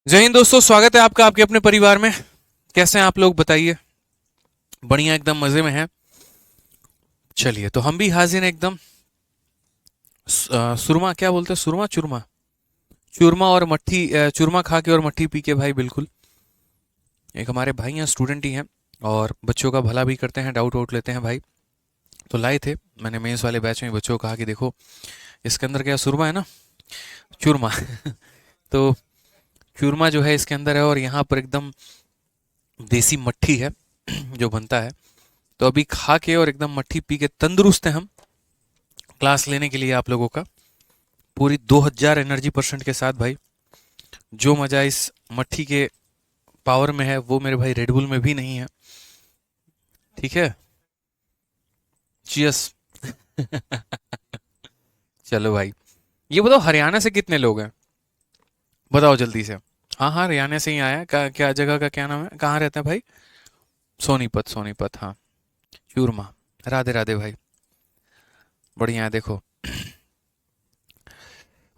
जय हिंद दोस्तों, स्वागत है आपका आपके अपने परिवार में। कैसे हैं आप लोग, बताइए। बढ़िया, एकदम मजे में हैं। चलिए, तो हम भी हाजिर हैं एकदम। सुरमा क्या बोलते हैं, सुरमा चूरमा। चूरमा और मट्ठी, चूरमा खा के और मट्ठी पी के भाई, बिल्कुल। एक हमारे भाई हैं, स्टूडेंट ही हैं। और बच्चों का भला भी करते हैं, डाउट वाउट लेते हैं भाई। तो लाए थे। मैंने मेंस वाले बैच में बच्चों को कहा कि देखो, इसके अंदर क्या सुरमा है ना, चूरमा। तो चूरमा जो है इसके अंदर है, और यहाँ पर एकदम देसी मट्ठी है जो बनता है। तो अभी खा के और एकदम मट्ठी पी के तंदुरुस्त हैं हम, क्लास लेने के लिए आप लोगों का। पूरी 2000 एनर्जी परसेंट के साथ भाई। जो मजा इस मट्ठी के पावर में है, वो मेरे भाई रेडबुल में भी नहीं है। ठीक है। चियर्स। चलो भाई, ये बताओ, हरियाणा से कितने लोग हैं? बताओ जल्दी से। हाँ हाँ, हरियाणा से ही आया। क्या जगह का क्या नाम है, कहाँ रहते हैं भाई? सोनीपत, सोनीपत, हाँ। चूरमा। राधे राधे भाई। बढ़िया है, देखो।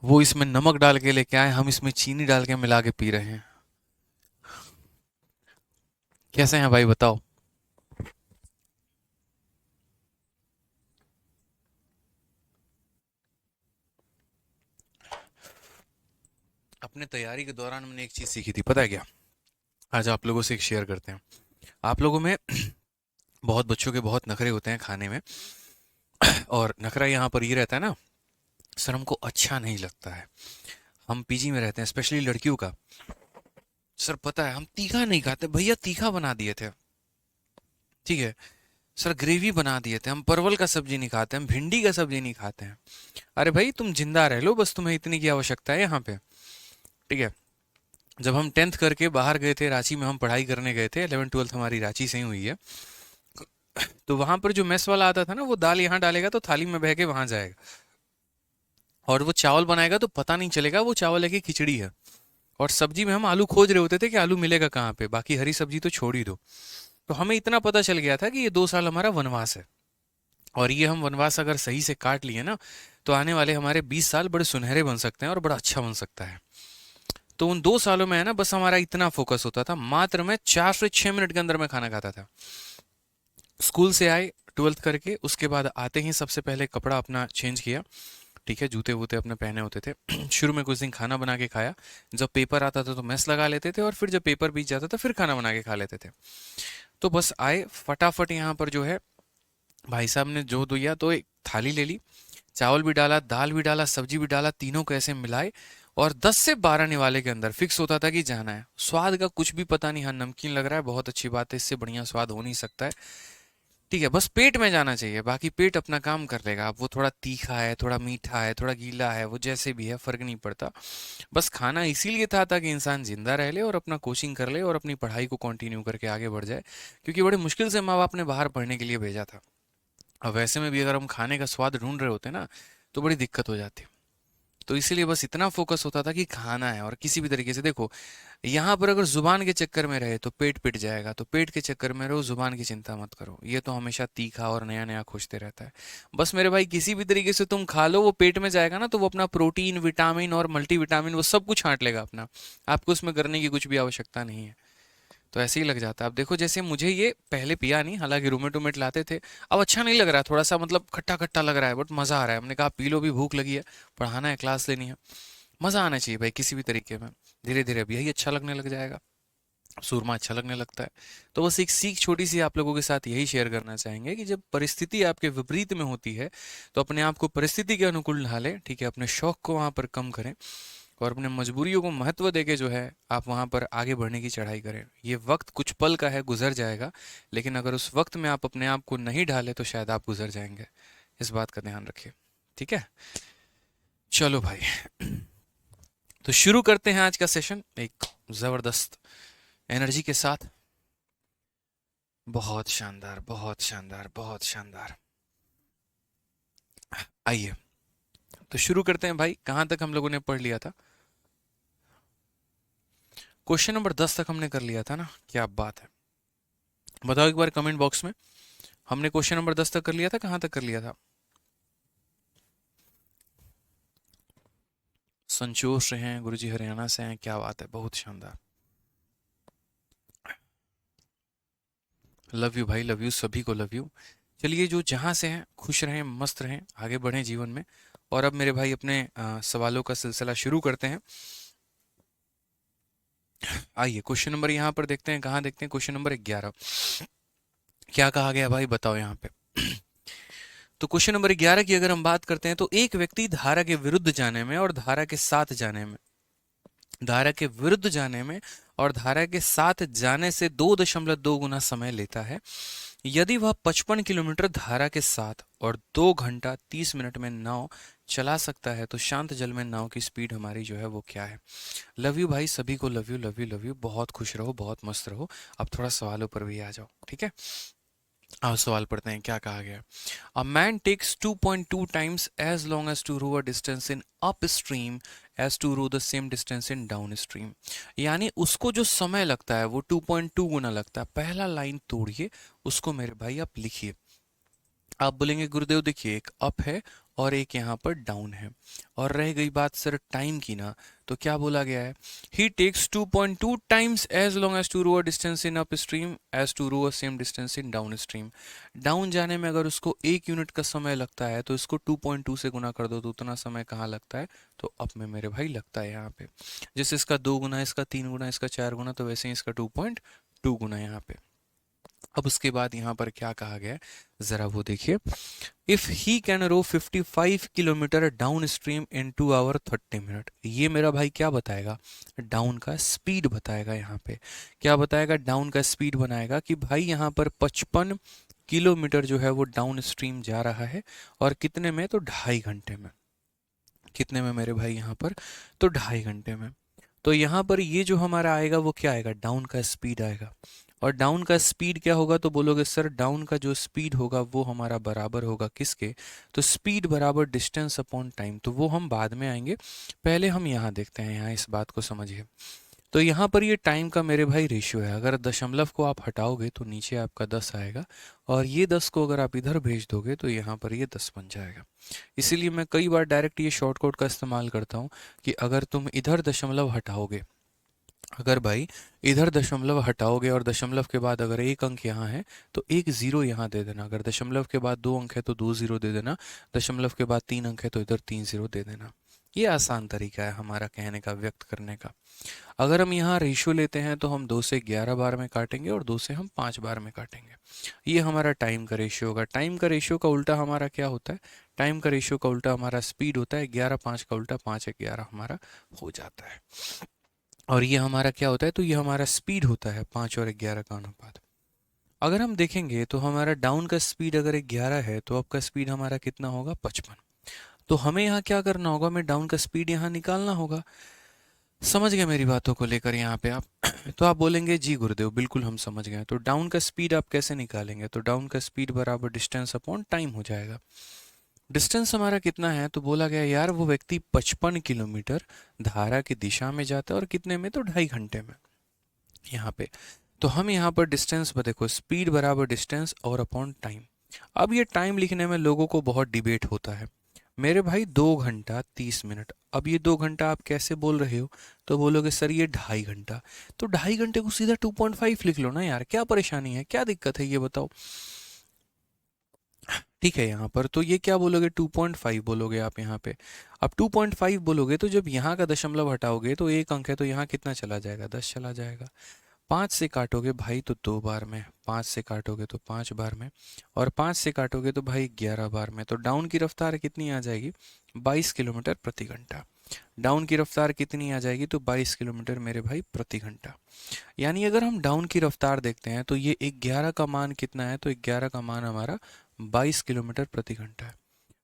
वो इसमें नमक डाल के लेके आए, हम इसमें चीनी डाल के मिला के पी रहे हैं। कैसे हैं भाई, बताओ। अपने तैयारी के दौरान मैंने एक चीज सीखी थी, पता है क्या? आज आप लोगों से एक शेयर करते हैं। आप लोगों में बहुत बच्चों के बहुत नखरे होते हैं खाने में। और नखरा यहाँ पर ये रहता है ना, सर हमको अच्छा नहीं लगता है। हम पीजी में रहते हैं, स्पेशली लड़कियों का। सर पता है, हम तीखा नहीं खाते भैया, तीखा बना दिए थे। ठीक है। सर ग्रेवी बना दिए थे, हम परवल का सब्जी नहीं खाते, हम भिंडी का सब्जी नहीं खाते हैं। अरे भाई, तुम जिंदा रह लो, बस तुम्हें इतनी की आवश्यकता है यहाँ पे। ठीक है। जब हम 10th करके बाहर गए थे, रांची में हम पढ़ाई करने गए थे, 11th 12th हमारी रांची से ही हुई है। तो वहां पर जो मेस वाला आता था ना, वो दाल यहाँ डालेगा तो थाली में बह के वहां जाएगा। और वो चावल बनाएगा तो पता नहीं चलेगा वो चावल है कि खिचड़ी है। और सब्जी में हम आलू खोज रहे होते थे कि आलू मिलेगा कहाँ पे, बाकी हरी सब्जी तो छोड़ ही दो। तो हमें इतना पता चल गया था कि ये 2 साल हमारा वनवास है। और ये हम वनवास अगर सही से काट लिए ना, तो आने वाले हमारे 20 साल बड़े सुनहरे बन सकते हैं और बड़ा अच्छा बन सकता है। तो उन 2 सालों में है ना, बस हमारा इतना फोकस होता था, मात्र मैं 4 से 6 मिनट के अंदर मैं खाना खाता था। स्कूल से आए, 12th करके, उसके बाद आते ही सबसे पहले कपड़ा अपना चेंज किया। ठीक है, जूते वूते अपने पहने होते थे। शुरू में कुछ दिन खाना बना के खाया। जब पेपर आता था तो मेस लगा लेते थे, और फिर जब पेपर बीत जाता था फिर खाना बना के खा लेते थे। तो बस आए फटाफट, यहाँ पर जो है भाई साहब ने जो दिया, तो एक थाली ले ली। चावल भी डाला, दाल भी डाला, सब्जी भी डाला, तीनों को ऐसे मिलाए। और 10 से 12 निवाले के अंदर फिक्स होता था कि जाना है। स्वाद का कुछ भी पता नहीं, हाँ नमकीन लग रहा है, बहुत अच्छी बात है, इससे बढ़िया स्वाद हो नहीं सकता है। ठीक है, बस पेट में जाना चाहिए, बाकी पेट अपना काम कर लेगा। अब वो थोड़ा तीखा है, थोड़ा मीठा है, थोड़ा गीला है, वो जैसे भी है, फर्क नहीं पड़ता। बस खाना इसीलिए था ताकि इंसान जिंदा रह ले और अपना कोचिंग कर ले और अपनी पढ़ाई को कंटिन्यू करके आगे बढ़ जाए। क्योंकि बड़े मुश्किल से माँ बाप ने बाहर पढ़ने के लिए भेजा था। अब वैसे में भी अगर हम खाने का स्वाद ढूंढ रहे होते ना, तो बड़ी दिक्कत हो जाती। तो इसीलिए बस इतना फोकस होता था कि खाना है, और किसी भी तरीके से देखो, यहाँ पर अगर जुबान के चक्कर में रहे तो पेट पिट जाएगा, तो पेट के चक्कर में रहो, जुबान की चिंता मत करो, ये तो हमेशा तीखा और नया नया खोजते रहता है। बस मेरे भाई, किसी भी तरीके से तुम खा लो, वो पेट में जाएगा ना, तो वो अपना प्रोटीन, विटामिन और मल्टीविटामिन वो सब कुछ छांट लेगा अपना। आपको उसमें करने की कुछ भी आवश्यकता नहीं है। तो ऐसे ही लग जाता है। अब देखो, जैसे मुझे ये पहले पिया नहीं, हालांकि रूमेट वूमेट लाते थे। अब अच्छा नहीं लग रहा है, थोड़ा सा मतलब खट्टा खट्टा लग रहा है, बट मजा आ रहा है। हमने कहा पी लो भी, भूख लगी है, पढ़ाना है, क्लास लेनी है। मजा आना चाहिए भाई किसी भी तरीके में। धीरे धीरे अब यही अच्छा लगने लग जाएगा, सूरमा अच्छा लगने लगता है। तो बस एक सीख छोटी सी आप लोगों के साथ यही शेयर करना चाहेंगे कि जब परिस्थिति आपके विपरीत में होती है, तो अपने आप को परिस्थिति के अनुकूल ढालें। ठीक है, अपने शौक को वहां पर कम करें, और अपने मजबूरियों को महत्व देके जो है आप वहां पर आगे बढ़ने की चढ़ाई करें। ये वक्त कुछ पल का है, गुजर जाएगा। लेकिन अगर उस वक्त में आप अपने आप को नहीं ढाले तो शायद आप गुजर जाएंगे। इस बात का ध्यान रखिए। ठीक है। चलो भाई, तो शुरू करते हैं आज का सेशन एक जबरदस्त एनर्जी के साथ। बहुत शानदार, बहुत शानदार, बहुत शानदार। आइए, तो शुरू करते हैं भाई। कहां तक हम लोगों ने पढ़ लिया था? क्वेश्चन नंबर 10 तक हमने कर लिया था ना, क्या बात है। बताओ एक बार कमेंट बॉक्स में, हमने क्वेश्चन नंबर 10 तक कर लिया था, कहां तक कर लिया था? संतोष रहे हैं गुरुजी, हरियाणा से हैं, क्या बात है, बहुत शानदार। लव यू भाई, लव यू, सभी को लव यू। चलिए, जो जहाँ से हैं खुश रहें, मस्त रहें, आगे बढ़ें जीवन में। और अब मेरे भाई अपने सवालों का सिलसिला शुरू करते हैं। आइए क्वेश्चन नंबर यहाँ पर देखते हैं, कहाँ देखते हैं, क्वेश्चन नंबर 11। क्या कहा गया भाई, बताओ यहाँ पे। तो क्वेश्चन नंबर 11 की अगर हम बात करते हैं, तो एक व्यक्ति धारा के विरुद्ध जाने में और धारा के साथ जाने में, धारा के विरुद्ध जाने में और धारा के साथ जाने से 2.2 गुना समय लेता है। यदि वह 55 किलोमीटर धारा के साथ और 2 घंटा 30 मिनट में नाव चला सकता है, तो शांत जल में नाव की स्पीड हमारी जो है वो क्या है। लव यू भाई, सभी को love you, love you, love you, बहुत खुश रहो, बहुत मस्त रहो। अब थोड़ा सवालों पर भी आ जाओ, ठीक है। आओ सवाल पढ़ते हैं, क्या कहा गया। A man takes 2.2 times as long as to row a distance in up stream as to row the same distance in down stream. यानी उसको जो समय लगता है वो 2.2 गुना लगता है। पहला लाइन तोड़िए, उसको मेरे भाई आप लिखिए। आप बोलेंगे गुरुदेव देखिए, एक अप है और एक यहाँ पर डाउन है, और रह गई बात सर टाइम की ना, तो क्या बोला गया है, he takes 2.2 times as long as to row a distance in up stream as to row a same distance in down stream. Down जाने में अगर उसको 1 यूनिट का समय लगता है, तो इसको 2.2 से गुना कर दो, तो उतना समय कहाँ लगता है, तो अप में मेरे भाई लगता है यहाँ पे। जैसे इसका 2 गुना, इसका 3 गुना, इसका 4 गुना, तो वैसे ही इसका 2.2 गुना यहाँ पे। अब उसके बाद यहाँ पर क्या कहा गया है, जरा वो देखिए। If he can row 55 kilometre down stream in 2 hour 30 minute. ये मेरा भाई क्या बताएगा, डाउन का स्पीड बताएगा। यहाँ पे क्या बताएगा, डाउन का स्पीड बनाएगा कि भाई यहाँ पर 55 किलोमीटर जो है वो डाउन स्ट्रीम जा रहा है, और कितने में, तो 2.5 घंटे में। कितने में मेरे भाई यहाँ पर, तो 2.5 घंटे में। तो यहाँ पर ये जो हमारा आएगा वो क्या आएगा, डाउन का स्पीड आएगा। और डाउन का स्पीड क्या होगा, तो बोलोगे सर डाउन का जो स्पीड होगा वो हमारा बराबर होगा किसके, तो स्पीड बराबर डिस्टेंस अपॉन टाइम। तो वो हम बाद में आएंगे, पहले हम यहाँ देखते हैं, यहाँ इस बात को समझिए। तो यहाँ पर ये टाइम का मेरे भाई रेशियो है। अगर दशमलव को आप हटाओगे तो नीचे आपका 10 आएगा, और ये 10 को अगर आप इधर भेज दोगे तो यहाँ पर ये 10 बन जाएगा। इसीलिए मैं कई बार डायरेक्ट ये शॉर्टकट का इस्तेमाल करता हूँ कि अगर तुम इधर दशमलव हटाओगे, अगर भाई इधर दशमलव हटाओगे और दशमलव के बाद अगर एक अंक यहाँ है तो एक जीरो यहाँ दे देना, अगर दशमलव के बाद 2 अंक है तो 2 जीरो दे देना, दशमलव के बाद 3 अंक है तो इधर 3 जीरो दे देना। ये आसान तरीका है हमारा कहने का, व्यक्त करने का। अगर हम यहाँ रेशियो लेते हैं तो हम 2 से 11 बार में काटेंगे और 2 से हम 5 बार में काटेंगे। ये हमारा टाइम का रेशियो होगा। टाइम का रेशियो का उल्टा हमारा क्या होता है, टाइम का रेशियो का उल्टा हमारा स्पीड होता है। 11 5 का उल्टा 5 1 11 हमारा हो जाता है। और ये हमारा क्या होता है, तो ये हमारा स्पीड होता है 5 और 11 का अनुपात। अगर हम देखेंगे तो हमारा डाउन का स्पीड अगर 11 है तो अप का स्पीड हमारा कितना होगा, 55। तो हमें यहाँ क्या करना होगा, हमें डाउन का स्पीड यहाँ निकालना होगा। समझ गए मेरी बातों को लेकर यहाँ पे आप। तो आप बोलेंगे जी गुरुदेव बिल्कुल हम समझ गए। तो डाउन का स्पीड आप कैसे निकालेंगे, तो डाउन का स्पीड बराबर डिस्टेंस अपॉन टाइम हो जाएगा। डिस्टेंस हमारा कितना है, तो बोला गया यार वो व्यक्ति 55 किलोमीटर धारा की दिशा में जाता है, और कितने में, तो 2.5 घंटे में। यहाँ पे तो हम यहाँ पर डिस्टेंस पर देखो, स्पीड बराबर डिस्टेंस और अपॉन टाइम। अब ये टाइम लिखने में लोगों को बहुत डिबेट होता है। मेरे भाई 2 घंटा 30 मिनट, अब ये 2 घंटा आप कैसे बोल रहे हो, तो बोलोगे सर ये 2.5 घंटा। तो 2.5 घंटे को सीधा 2.5 लिख लो ना यार, क्या परेशानी है, क्या दिक्कत है, ये बताओ। ठीक है, यहाँ पर तो ये क्या बोलोगे, 2.5 बोलोगे आप यहाँ पे। अब 2.5 बोलोगे तो जब यहाँ का दशमलव हटाओगे तो एक अंक है, तो यहाँ कितना चला जाएगा, 10 चला जाएगा। 5 से काटोगे भाई तो 2 बार में, 5 से काटोगे तो 5 बार में, और 5 से काटोगे तो भाई 11 बार में। तो डाउन की रफ्तार कितनी आ जाएगी, 22 किलोमीटर प्रति घंटा। डाउन की रफ्तार कितनी आ जाएगी, तो 22 किलोमीटर मेरे भाई प्रति घंटा। यानी अगर हम डाउन की रफ्तार देखते हैं तो ये 11 का मान कितना है, तो 11 का मान हमारा 22 किलोमीटर प्रति घंटा है।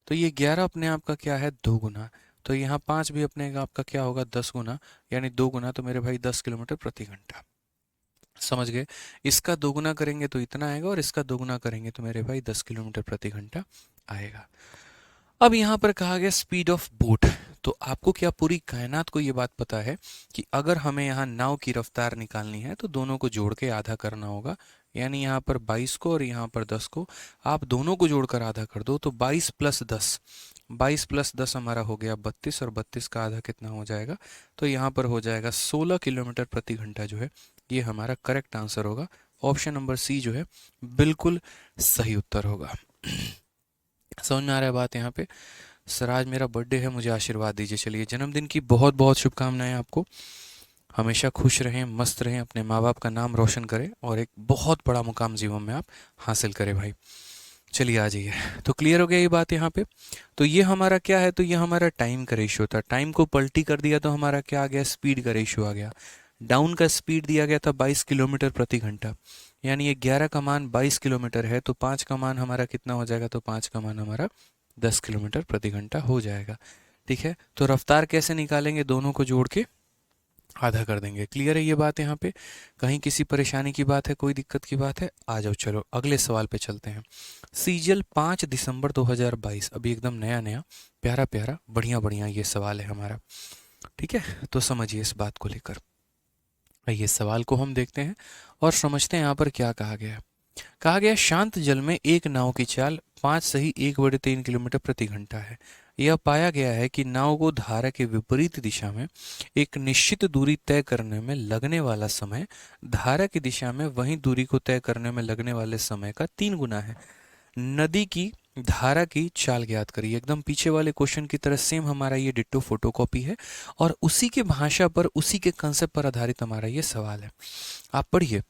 तो ये 11 अपने आप का क्या है, 2 गुना। तो यहाँ 5 भी अपने आप का क्या होगा, 10 गुना, यानी 2 गुना, तो मेरे भाई 10 किलोमीटर प्रति घंटा। समझ गए। इसका 2 गुना करेंगे तो इतना आएगा, और इसका 2 गुना करेंगे तो मेरे भाई 10 किलोमीटर प्रति घंटा आएगा। अब यहाँ पर कहा गया स्पीड ऑफ बोट। तो आपको क्या पूरी कायनात को ये बात पता है कि अगर हमें यहाँ नाव की रफ्तार निकालनी है तो दोनों को जोड़ के आधा करना होगा। यानी यहाँ पर 22 को और यहाँ पर 10 को आप दोनों को जोड़कर आधा कर दो, तो 22 + 10 22 प्लस 10 हमारा हो गया 32, और 32 का आधा कितना हो जाएगा, तो यहाँ पर हो जाएगा 16 किलोमीटर प्रति घंटा जो है ये हमारा करेक्ट आंसर होगा। ऑप्शन नंबर सी जो है बिल्कुल सही उत्तर होगा। समझ में आ रहा है बात यहाँ पे? सर आज मेरा बर्थडे है, मुझे आशीर्वाद दीजिए। चलिए, जन्मदिन की बहुत बहुत शुभकामनाएं आपको। हमेशा खुश रहें, मस्त रहें, अपने माँ बाप का नाम रोशन करें और एक बहुत बड़ा मुकाम जीवन में आप हासिल करें भाई। चलिए आ जाइए। तो क्लियर हो गया ये बात यहाँ पे। तो ये हमारा क्या है, तो ये हमारा टाइम का रेशियो था। टाइम को पलटी कर दिया तो हमारा क्या आ गया, स्पीड का रेशियो आ गया। डाउन का स्पीड दिया गया था 22 किलोमीटर प्रति घंटा, यानी ये 11 का मान 22 किलोमीटर है, तो 5 का मान हमारा कितना हो जाएगा, तो 5 का मान हमारा 10 किलोमीटर प्रति घंटा हो जाएगा। ठीक है, तो रफ्तार कैसे निकालेंगे, दोनों को जोड़ के आधा कर देंगे। क्लियर है ये बात यहाँ पे? कहीं किसी परेशानी की बात है, कोई दिक्कत की बात है? आ जाओ, चलो अगले सवाल पे चलते हैं। सीजल 5 दिसंबर 2022, अभी एकदम नया नया प्यारा प्यारा बढ़िया बढ़िया ये सवाल है हमारा। ठीक है, तो समझिए इस बात को लेकर। आइए सवाल को हम देखते हैं और समझते हैं यहाँ पर क्या कहा गया है। कहा गया शांत जल में एक नाव की चाल 5 सही 1/3 किलोमीटर प्रति घंटा है। यह पाया गया है कि नाव को धारा के विपरीत दिशा में एक निश्चित दूरी तय करने में लगने वाला समय धारा की दिशा में वही दूरी को तय करने में लगने वाले समय का 3 गुना है। नदी की धारा की चाल ज्ञात करिए। एकदम पीछे वाले क्वेश्चन की तरह सेम हमारा ये डिट्टो फोटोकॉपी है और उसी के भाषा पर, उसी के कंसेप्ट पर आधारित हमारा ये सवाल है। आप पढ़िए।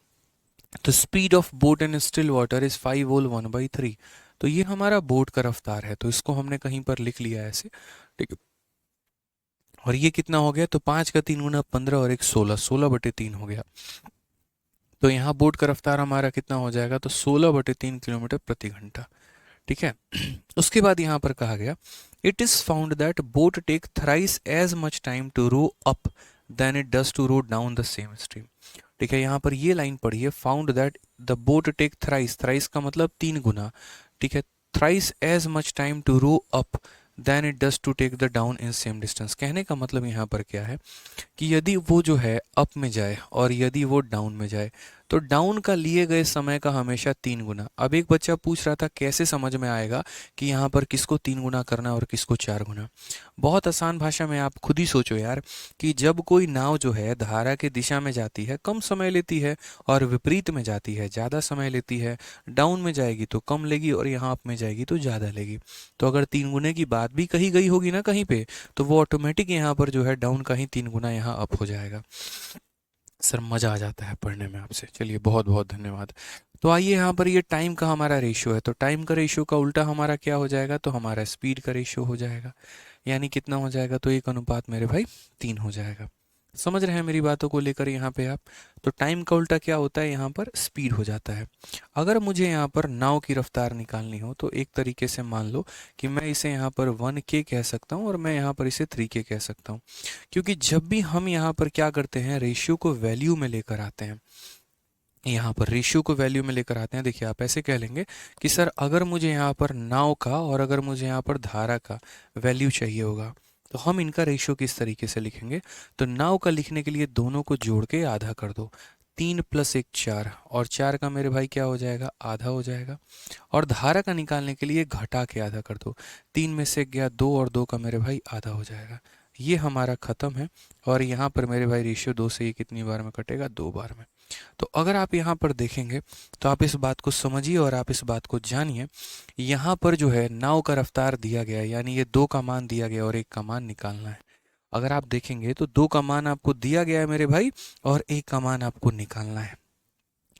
तो speed of boat in still water is 5 whole 1/3। तो ये हमारा बोट का रफ्तार है, तो इसको हमने कहीं पर लिख लिया है ऐसे। ठीक है, और ये कितना हो गया, तो 5 का 3 गुना 15 और एक 16, 16/3 हो गया। तो यहाँ बोट का रफ्तार हमारा कितना हो जाएगा, तो 16/3 किलोमीटर प्रति घंटा। ठीक है, उसके बाद यहाँ पर कहा गया it is found that boat take thrice as much time to row up then it does to row down the same stream. ठीक है, यहाँ पर ये लाइन पढ़िए, found that the boat take thrice, thrice का मतलब 3 गुना। ठीक है, thrice as much time to row up then it does to take the down in same distance. कहने का मतलब यहाँ पर क्या है कि यदि वो जो है अप में जाए और यदि वो डाउन में जाए, तो डाउन का लिए गए समय का हमेशा 3 गुना। अब एक बच्चा पूछ रहा था कैसे समझ में आएगा कि यहाँ पर किसको 3 गुना करना और किसको 4 गुना। बहुत आसान भाषा में आप खुद ही सोचो यार, कि जब कोई नाव जो है धारा की दिशा में जाती है कम समय लेती है, और विपरीत में जाती है ज़्यादा समय लेती है। डाउन में जाएगी तो कम लेगी, और यहाँ अप में जाएगी तो ज़्यादा लेगी। तो अगर 3 गुने की बात भी कही गई होगी ना कहीं पे, तो वो ऑटोमेटिक यहाँ पर जो है डाउन का ही 3 गुना यहाँ अप हो जाएगा। सर मज़ा आ जाता है पढ़ने में आपसे। चलिए बहुत बहुत धन्यवाद। तो आइए यहाँ पर ये टाइम का हमारा रेशियो है, तो टाइम का रेशियो का उल्टा हमारा क्या हो जाएगा, तो हमारा स्पीड का रेशियो हो जाएगा। यानी कितना हो जाएगा, तो 1 अनुपात मेरे भाई 3 हो जाएगा। समझ रहे हैं मेरी बातों को लेकर यहाँ पे आप? तो टाइम का उल्टा क्या होता है, यहाँ पर स्पीड हो जाता है। अगर मुझे यहाँ पर नाव की रफ्तार निकालनी हो, तो एक तरीके से मान लो कि मैं इसे यहाँ पर 1K कह सकता हूँ और मैं यहाँ पर इसे 3K कह सकता हूँ। क्योंकि जब भी हम यहाँ पर क्या करते हैं, रेशियो को वैल्यू में लेकर आते हैं, यहाँ पर रेशियो को वैल्यू में लेकर आते हैं। देखिए आप ऐसे कह लेंगे कि सर अगर मुझे यहाँ पर नाव का और अगर मुझे यहाँ पर धारा का वैल्यू चाहिए होगा, तो हम इनका रेशियो किस तरीके से लिखेंगे। तो नाव का लिखने के लिए दोनों को जोड़ के आधा कर दो। 3 + 1 4, और 4 का मेरे भाई क्या हो जाएगा, आधा हो जाएगा। और धारा का निकालने के लिए घटा के आधा कर दो। 3 में से गया 2 और 2 का मेरे भाई आधा हो जाएगा। ये हमारा ख़त्म है। और यहाँ पर मेरे भाई रेशियो 2 से ये कितनी बार में कटेगा, 2 बार में। तो अगर आप यहाँ पर देखेंगे तो आप इस बात को समझिए और आप इस बात को जानिए। यहाँ पर जो है नाव का रफ्तार दिया गया है, यानी ये 2 का मान दिया गया और 1 का मान निकालना है। अगर आप देखेंगे तो 2 का मान आपको दिया गया है मेरे भाई, और 1 का मान आपको निकालना है।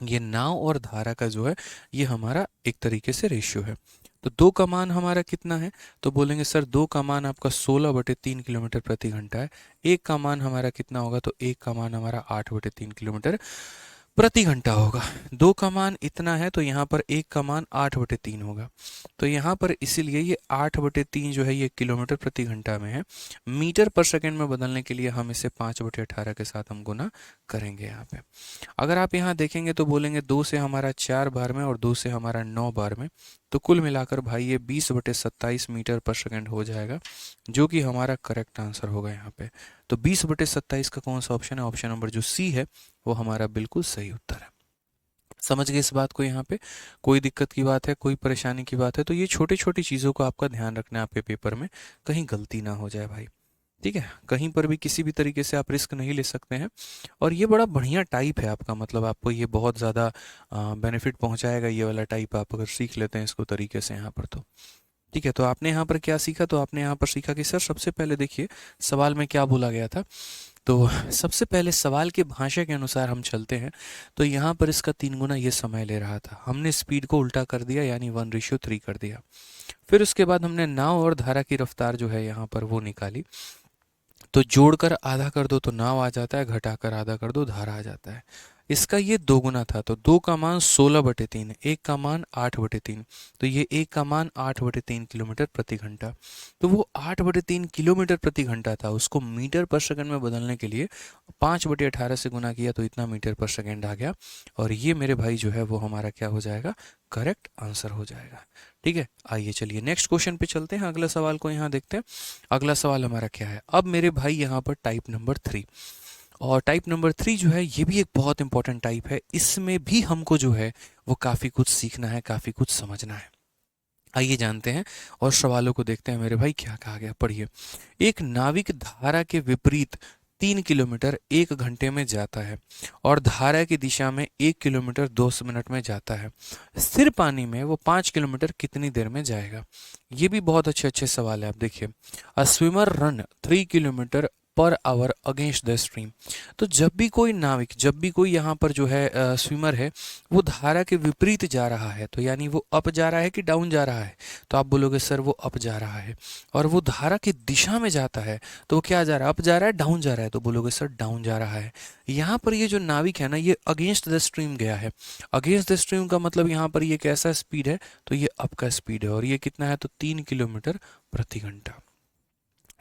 ये नाव और धारा का जो है ये हमारा एक तरीके से रेशियो है। तो 2 का मान हमारा कितना है, तो बोलेंगे सर 2 का मान आपका 16/3 किलोमीटर प्रति घंटा है। 1 का मान हमारा कितना होगा, तो 1 का मान हमारा 8/3 किलोमीटर प्रति घंटा होगा। 2 का मान इतना है, तो यहाँ पर 1 का मान 8/3 होगा। तो यहाँ पर इसीलिए ये 8/3 जो है ये किलोमीटर प्रति घंटा में है। मीटर पर सेकंड में बदलने के लिए हम इसे 5/18 के साथ हम गुना करेंगे यहाँ पे। अगर आप यहाँ देखेंगे तो बोलेंगे 2 से हमारा 4 बार में और 2 से हमारा 9 बार में, तो कुल मिलाकर भाई ये 20/27 मीटर पर सेकंड हो जाएगा, जो कि हमारा करेक्ट आंसर होगा यहाँ पे। तो 20/27 का कौन सा ऑप्शन है, ऑप्शन नंबर जो सी है वो हमारा बिल्कुल सही उत्तर है। समझ गए इस बात को? यहाँ पे कोई दिक्कत की बात है, कोई परेशानी की बात है तो ये छोटी छोटी चीज़ों को आपका ध्यान रखना है आपके पेपर में, कहीं गलती ना हो जाए भाई। ठीक है, कहीं पर भी किसी भी तरीके से आप रिस्क नहीं ले सकते हैं। और ये बड़ा बढ़िया टाइप है आपका, मतलब आपको ये बहुत ज़्यादा बेनिफिट पहुंचाएगा ये वाला टाइप, आप अगर सीख लेते हैं इसको तरीके से यहाँ पर तो। ठीक है, तो आपने यहाँ पर क्या सीखा? तो आपने यहाँ पर सीखा कि सर सबसे पहले देखिए सवाल में क्या बोला गया था। तो सबसे पहले सवाल की भाषा के अनुसार हम चलते हैं। तो यहाँ पर इसका 3 गुना ये समय ले रहा था, हमने स्पीड को उल्टा कर दिया यानी 1:3 कर दिया। फिर उसके बाद हमने नाव और धारा की रफ्तार जो है यहाँ पर वो निकाली। तो जोड़कर आधा कर दो तो नाव आ जाता है, घटाकर आधा कर दो धारा आ जाता है। इसका ये 2 गुना था, तो 2 का मान 16/3, 1 का मान 8/3। तो ये 1 का मान 8/3 किलोमीटर प्रति घंटा। तो वो 8/3 किलोमीटर प्रति घंटा था, उसको मीटर पर सेकंड में बदलने के लिए 5/18 से गुना किया तो इतना मीटर पर सेकंड आ गया। और ये मेरे भाई जो है वो हमारा क्या हो जाएगा? करेक्ट आंसर हो जाएगा। ठीक है, आइए चलिए नेक्स्ट क्वेश्चन पे चलते हैं, अगला सवाल को यहाँ देखते हैं। अगला सवाल हमारा क्या है अब मेरे भाई? यहाँ पर टाइप नंबर 3। और टाइप नंबर 3 जो है ये भी एक बहुत इंपॉर्टेंट टाइप है, इसमें भी हमको जो है वो काफ़ी कुछ सीखना है, काफ़ी कुछ समझना है। आइए जानते हैं और सवालों को देखते हैं मेरे भाई क्या कहा गया, पढ़िए। एक नाविक धारा के विपरीत 3 किलोमीटर 1 घंटे में जाता है और धारा की दिशा में 1 किलोमीटर 2 मिनट में जाता है। स्थिर पानी में वो 5 किलोमीटर कितनी देर में जाएगा? ये भी बहुत अच्छे अच्छे सवाल है। आप देखिए, अ swimmer run 3 kilometre per hour against the stream. तो जब भी कोई नाविक, जब भी कोई यहाँ पर जो है स्विमर है, वो धारा के विपरीत जा रहा है, तो यानी वो अप जा रहा है कि डाउन जा रहा है? तो आप बोलोगे सर वो अप जा रहा है। और वो धारा की दिशा में जाता है तो वो क्या जा रहा है? अप जा रहा है, डाउन जा रहा है? तो बोलोगे सर डाउन जा रहा है। यहाँ पर ये जो नाविक है ना, ये अगेंस्ट द स्ट्रीम गया है। अगेंस्ट द स्ट्रीम का मतलब यहाँ पर ये कैसा स्पीड है? तो ये अप का स्पीड है, और ये कितना है? तो 3 किलोमीटर प्रति घंटा।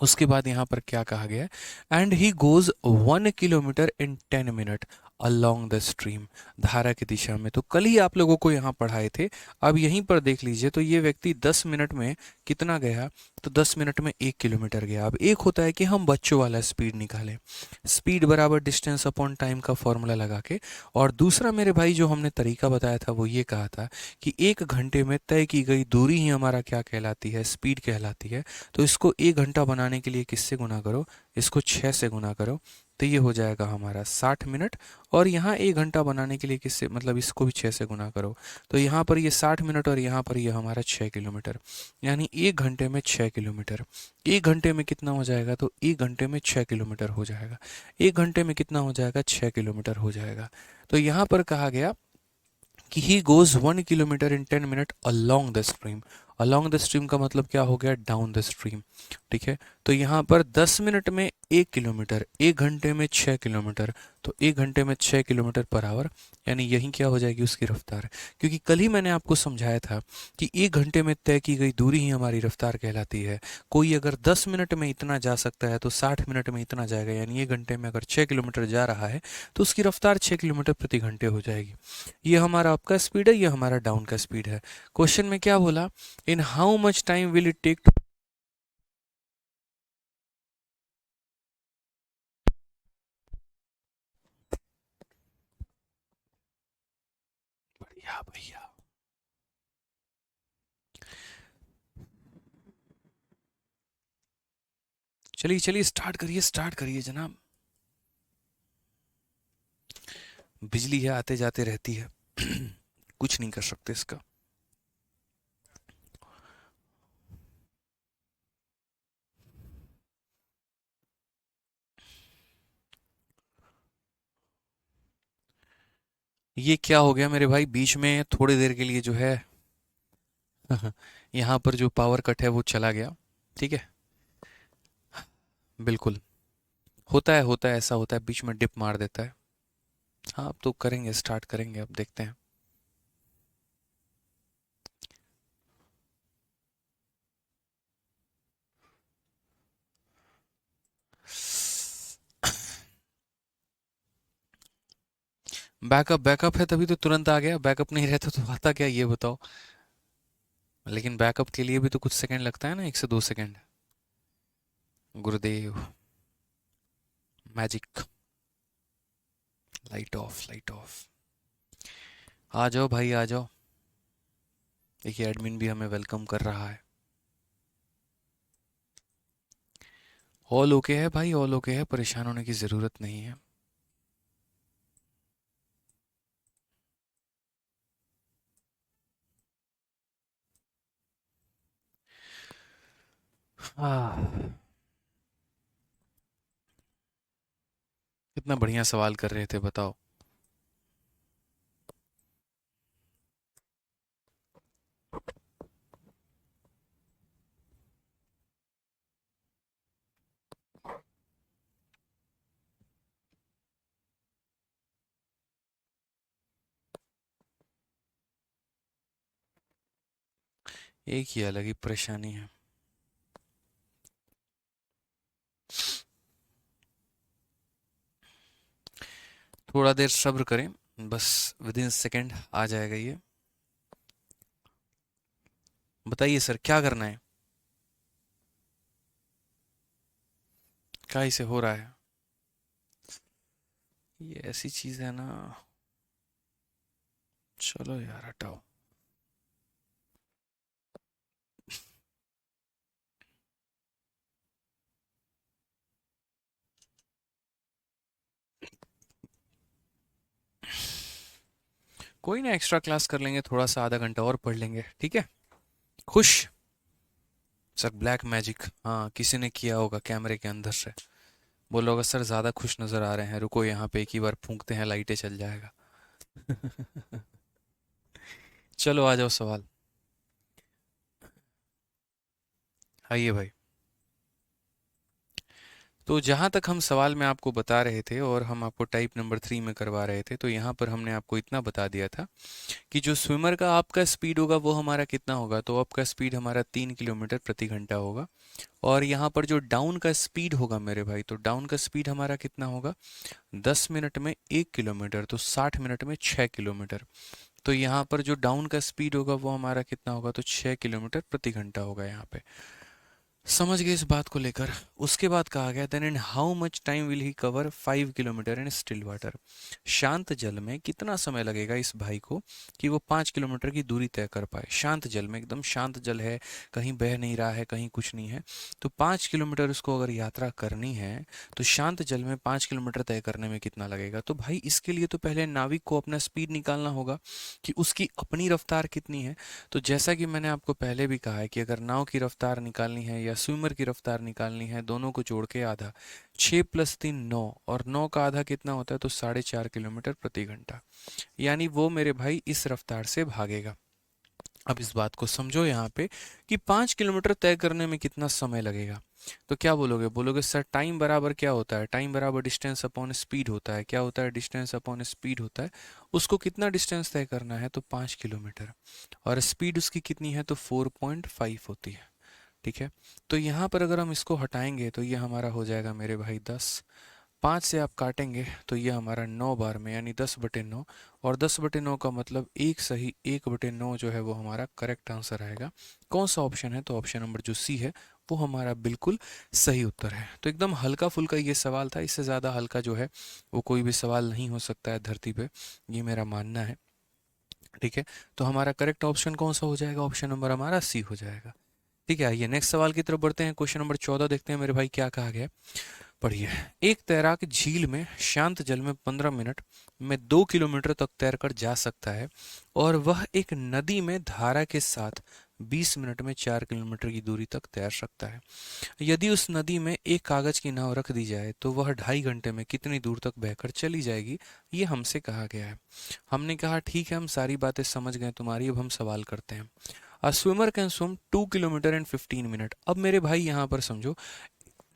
उसके बाद यहाँ पर क्या कहा गया है? And he goes 1 kilometre in 10 minute along the stream. धारा की दिशा में तो कल ही आप लोगों को यहाँ पढ़ाए थे। अब यहीं पर देख लीजिए, तो ये व्यक्ति 10 मिनट में कितना गया? तो 10 मिनट में 1 किलोमीटर गया। अब एक होता है कि हम बच्चों वाला स्पीड निकालें, स्पीड बराबर डिस्टेंस अपॉन टाइम का फॉर्मूला लगा के। और दूसरा मेरे भाई जो हमने तरीका बताया था वो ये कहा था कि 1 घंटे में तय की गई दूरी ही हमारा क्या कहलाती है? स्पीड कहलाती है। तो इसको 1 घंटा बनाने के लिए किससे गुना करो? इसको 6 से गुना करो, तो ये हो जाएगा हमारा 60 मिनट। और यहाँ 1 घंटा बनाने के लिए किससे, मतलब इसको भी 6 से गुना करो, तो यहाँ पर ये 60 मिनट और यहाँ पर ये हमारा 6 किलोमीटर। यानी 1 घंटे में 6 किलोमीटर। 1 घंटे में कितना हो जाएगा? तो 1 घंटे में 6 किलोमीटर हो जाएगा। 1 घंटे में कितना हो जाएगा? 6 किलोमीटर हो जाएगा। तो यहाँ पर कहा गया कि he goes 1 kilometre in 10 minute along the stream. Along the stream का मतलब क्या हो गया? Down the stream. ठीक है, तो यहाँ पर 10 मिनट में 1 किलोमीटर, 1 घंटे में 6 किलोमीटर, तो 1 घंटे में 6 किलोमीटर पर आवर, यानी यही क्या हो जाएगी? उसकी रफ्तार। क्योंकि कल ही मैंने आपको समझाया था कि 1 घंटे में तय की गई दूरी ही हमारी रफ्तार कहलाती है। कोई अगर 10 मिनट में इतना जा सकता है तो 60 मिनट में इतना जाएगा, यानी 1 घंटे में अगर 6 किलोमीटर जा रहा है तो उसकी रफ्तार 6 किलोमीटर प्रति घंटे हो जाएगी। ये हमारा अप का स्पीड है, ये हमारा डाउन का स्पीड है। क्वेश्चन में क्या बोला? In how much time will it take to. बढ़िया भैया, चलिए चलिए स्टार्ट करिए जनाब। बिजली है, आते जाते रहती है। कुछ नहीं कर सकते इसका। ये क्या हो गया मेरे भाई? बीच में थोड़ी देर के लिए जो है यहाँ पर जो पावर कट है वो चला गया। ठीक है, बिल्कुल होता है ऐसा होता है, बीच में डिप मार देता है। हाँ, अब तो करेंगे, स्टार्ट करेंगे, अब देखते हैं। बैकअप बैकअप है तभी तो तुरंत आ गया, बैकअप नहीं रहता तो आता क्या ये बताओ? लेकिन बैकअप के लिए भी तो कुछ सेकंड लगता है ना, 1 से 2 सेकंड। गुरुदेव, magic. Light off, light off. आ जाओ भाई आ जाओ। देखिए एडमिन भी हमें वेलकम कर रहा है। ऑल ओके है भाई, ऑल ओके है, परेशान होने की ज़रूरत नहीं है। आह, कितना बढ़िया सवाल कर रहे थे बताओ। एक ही अलग ही परेशानी है। थोड़ा देर सब्र करें, बस विद इन सेकेंड आ जाएगा ये। बताइए सर क्या करना है, क्या इसे हो रहा है। ये ऐसी चीज है ना। चलो यार हटाओ। कोई ना, एक्स्ट्रा क्लास कर लेंगे, थोड़ा सा आधा घंटा और पढ़ लेंगे, ठीक है। खुश। सर ब्लैक मैजिक, हाँ किसी ने किया होगा कैमरे के अंदर से। बोला होगा सर ज़्यादा खुश नज़र आ रहे हैं, रुको यहाँ पे एक ही बार फूंकते हैं, लाइटें चल जाएगा। चलो आ जाओ सवाल। आइए भाई। तो जहाँ तक हम सवाल में आपको बता रहे थे और हम आपको टाइप नंबर 3 में करवा रहे थे, तो यहाँ पर हमने आपको इतना बता दिया था कि जो स्विमर का आपका स्पीड होगा वो हमारा कितना होगा। तो आपका स्पीड हमारा 3 किलोमीटर प्रति घंटा होगा। और यहाँ पर जो डाउन का स्पीड होगा मेरे भाई, तो डाउन का स्पीड हमारा कितना होगा, 10 मिनट में 1 किलोमीटर, तो 60 मिनट में 6 किलोमीटर। तो यहाँ पर जो डाउन का स्पीड होगा वो हमारा कितना होगा, तो 6 किलोमीटर प्रति घंटा होगा यहाँ पे। समझ गए इस बात को लेकर। उसके बाद कहा गया then in how much time will he cover 5 kilometre in still water. शांत जल में कितना समय लगेगा इस भाई को कि वो 5 किलोमीटर की दूरी तय कर पाए। शांत जल में, एकदम शांत जल है, कहीं बह नहीं रहा है, कहीं कुछ नहीं है, तो 5 किलोमीटर उसको अगर यात्रा करनी है तो शांत जल में 5 किलोमीटर तय करने में कितना लगेगा। तो भाई इसके लिए तो पहले नाविक को अपना स्पीड निकालना होगा कि उसकी अपनी रफ्तार कितनी है। तो जैसा कि मैंने आपको पहले भी कहा है कि अगर नाव की रफ्तार निकालनी है या स्विमर की रफ्तार निकालनी है, दोनों को जोड़ के आधा, 6 + 3 9, और 9 का आधा कितना होता है, तो 4.5 किलोमीटर प्रति घंटा। यानी वो मेरे भाई इस रफ्तार से भागेगा। अब इस बात को समझो यहाँ पे कि 5 किलोमीटर तय करने में कितना समय लगेगा। तो क्या बोलोगे, बोलोगे सर टाइम बराबर क्या होता है, टाइम बराबर डिस्टेंस अपॉन स्पीड होता है। क्या होता है, डिस्टेंस अपॉन स्पीड होता है। उसको कितना डिस्टेंस तय करना है, तो 5 किलोमीटर, और स्पीड उसकी कितनी है, तो 4.5 होती है। ठीक है। तो यहाँ पर अगर हम इसको हटाएंगे तो ये हमारा हो जाएगा मेरे भाई 10। 5 से आप काटेंगे तो ये हमारा 9 बार में, यानी 10/9। और 10/9 का मतलब एक सही, 1/9 जो है वो हमारा करेक्ट आंसर आएगा। कौन सा ऑप्शन है, तो ऑप्शन नंबर जो सी है वो हमारा बिल्कुल सही उत्तर है। तो एकदम हल्का फुल्का ये सवाल था, इससे ज़्यादा हल्का जो है वो कोई भी सवाल नहीं हो सकता है धरती पे, ये मेरा मानना है। ठीक है। तो हमारा करेक्ट ऑप्शन कौन सा हो जाएगा, ऑप्शन नंबर हमारा सी हो जाएगा। ठीक है। आइए नेक्स्ट सवाल की तरफ बढ़ते हैं। क्वेश्चन नंबर 14 देखते हैं मेरे भाई क्या कहा गया है। पढ़िए। एक तैराक झील में शांत जल में 15 मिनट में 2 किलोमीटर तक तैरकर जा सकता है, और वह एक नदी में धारा के साथ 20 मिनट में 4 किलोमीटर की दूरी तक तैर सकता है। यदि उस नदी में एक कागज की नाव रख दी जाए तो वह 2.5 घंटे में कितनी दूर तक बहकर चली जाएगी, ये हमसे कहा गया है। हमने कहा ठीक है, हम सारी बातें समझ गए तुम्हारी, अब हम सवाल करते हैं। A swimmer can swim 2 kilometre in 15 minute. अब मेरे भाई यहाँ पर समझो,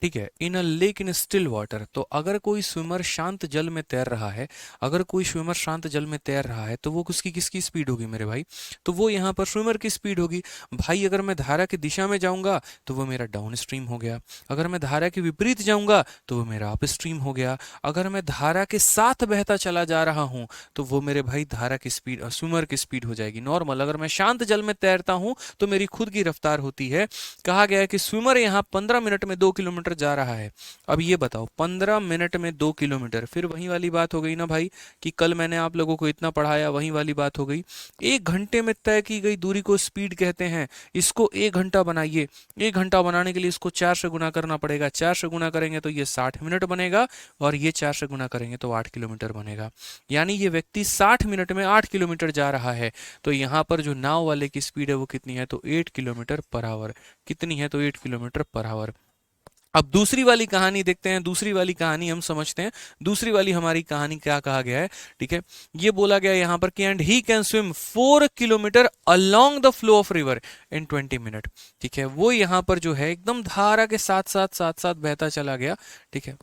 ठीक है, in a lake in still water. तो अगर कोई स्विमर शांत जल में तैर रहा है, अगर कोई स्विमर शांत जल में तैर रहा है, तो वो उसकी किसकी स्पीड होगी मेरे भाई, तो वो यहाँ पर स्विमर की स्पीड होगी। भाई अगर मैं धारा की दिशा में जाऊंगा तो वो मेरा डाउन स्ट्रीम हो गया, अगर मैं धारा के विपरीत जाऊंगा तो वो मेरा अप स्ट्रीम हो गया, अगर मैं धारा के साथ बहता चला जा रहा हूं तो वो मेरे भाई धारा की स्पीड, स्विमर की स्पीड हो जाएगी नॉर्मल। अगर मैं शांत जल में तैरता हूं तो मेरी खुद की रफ्तार होती है। कहा गया है कि स्विमर यहाँ 15 मिनट में 2 किलोमीटर किलोमीटर जा रहा है। अब ये बताओ 15 मिनट में 2 किलोमीटर, फिर वही वाली बात हो गई ना भाई कि कल मैंने आप लोगों को इतना पढ़ाया, वही वाली बात हो गई। 1 घंटे में तय की गई दूरी को स्पीड कहते हैं। इसको 1 घंटा बनाइए, 1 घंटा बनाने के लिए इसको 4 से गुना करना पड़ेगा, 4 से गुना करेंगे तो ये 60 मिनट बनेगा, और ये 4 से गुना करेंगे तो 8 किलोमीटर बनेगा। यानी ये व्यक्ति 60 मिनट में 8 किलोमीटर जा रहा है। तो यहाँ पर जो नाव वाले की स्पीड है वो कितनी है, तो 8 किलोमीटर पर आवर। कितनी है, तो 8 किलोमीटर पर आवर। अब दूसरी वाली कहानी देखते हैं, दूसरी वाली कहानी हम समझते हैं। दूसरी वाली हमारी कहानी क्या कहा गया है, ठीक है। ये बोला गया यहाँ पर कि and he can swim 4 kilometre along the flow of river in 20 minute. ठीक है, वो यहाँ पर जो है एकदम धारा के साथ साथ बहता चला गया। ठीक है,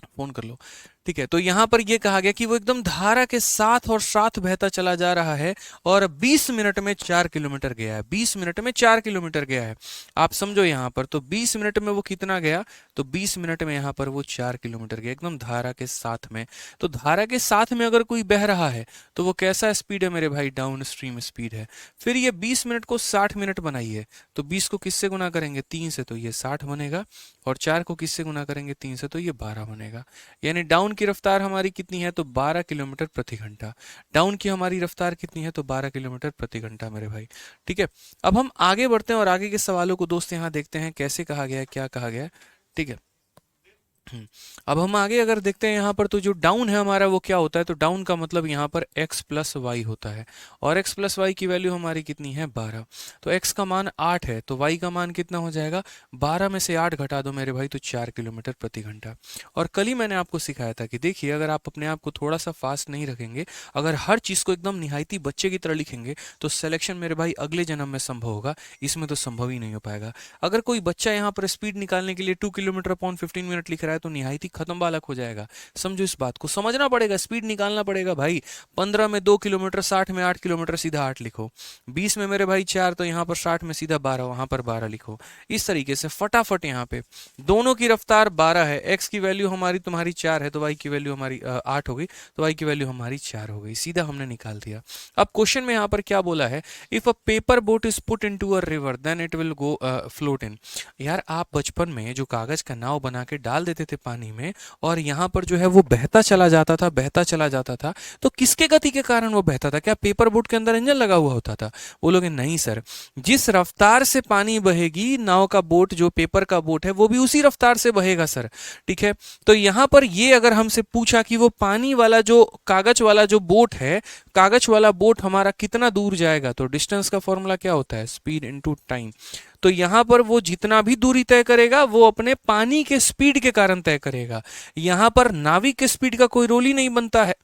फोन कर लो। ठीक है, तो यहां पर यह कहा गया कि वो एकदम धारा के साथ और साथ बहता चला जा रहा है और 20 मिनट में 4 किलोमीटर गया है। 20 मिनट में 4 किलोमीटर गया है। आप समझो यहां पर, तो 20 मिनट में वो कितना गया, तो 20 मिनट में यहां पर वो 4 किलोमीटर गया, एकदम धारा के साथ में। तो धारा के साथ में अगर कोई बह रहा है तो वो कैसा स्पीड है मेरे भाई, डाउन स्ट्रीम स्पीड है। फिर ये 20 मिनट को 60 मिनट बनाइए, तो 20 को किससे गुना करेंगे, 3 से, तो ये 60 बनेगा, और 4 को किससे गुना करेंगे, 3 से, तो ये 12 बनेगा। यानी डाउन की रफ्तार हमारी कितनी है, तो 12 किलोमीटर प्रति घंटा। डाउन की हमारी रफ्तार कितनी है, तो 12 किलोमीटर प्रति घंटा मेरे भाई। ठीक है, अब हम आगे बढ़ते हैं और आगे के सवालों को दोस्त यहाँ देखते हैं कैसे कहा गया है, क्या कहा गया है। ठीक है, अब हम आगे अगर देखते हैं यहाँ पर, तो जो डाउन है हमारा वो क्या होता है, तो डाउन का मतलब यहाँ पर x प्लस वाई होता है, और x प्लस वाई की वैल्यू हमारी कितनी है, 12। तो x का मान 8 है, तो y का मान कितना हो जाएगा, 12 में से 8 घटा दो मेरे भाई, तो 4 किलोमीटर प्रति घंटा। और कल ही मैंने आपको सिखाया था कि देखिए, अगर आप अपने आप को थोड़ा सा फास्ट नहीं रखेंगे, अगर हर चीज़ को एकदम निहायती बच्चे की तरह लिखेंगे, तो सिलेक्शन मेरे भाई अगले जन्म में संभव होगा, इसमें तो संभव ही नहीं हो पाएगा। अगर कोई बच्चा यहाँ पर स्पीड निकालने के लिए 2 किलोमीटर अपॉन 15 मिनट लिख रहा है, तो निहायती खत्म बालक हो जाएगा। समझो इस बात को, समझना पड़ेगा, स्पीड निकालना पड़ेगा भाई। 15 में 2 किलोमीटर, 60 में 8 किलोमीटर, सीधा 8 लिखो। 20 में मेरे भाई 4, तो यहाँ पर 60 में सीधा 12, वहां पर 12 लिखो। इस तरीके से फटाफट यहाँ पे दोनों की रफ्तार 12 है, एक्स की वैल्यू हमारी तुम्हारी 4 है, तो वाई की वैल्यू हमारी 8 हो गई, तो वाई की वैल्यू हमारी 4 हो गई, सीधा हमने निकाल दिया। अब क्वेश्चन में यहाँ पर क्या बोला है, if a paper boat is put into a river then it will go float in. यार आप बचपन में जो कागज का नाव बना के डाल देते थे पानी में, और यहाँ पर जो है वो बहता चला जाता था, बहता चला जाता था, तो किसके गति के कारण वो बहता था, क्या पेपर बोट के अंदर इंजन लगा हुआ होता था। बोलोगे नहीं सर, जिस रफ्तार से पानी बहेगी नाव का बोट, जो पेपर का बोट है वो भी उसी रफ्तार से बहेगा सर। ठीक है, तो यहाँ पर ये अगर हमसे पूछा कि वो पानी वाला जो कागज वाला जो बोट है, कागज वाला बोट हमारा कितना दूर जाएगा, तो डिस्टेंस का फॉर्मूला क्या होता है, स्पीड इनटू टाइम। तो यहां पर वो जितना भी दूरी तय करेगा वो अपने पानी के स्पीड के कारण तय करेगा। यहां पर नाविक के स्पीड का कोई रोल ही नहीं बनता है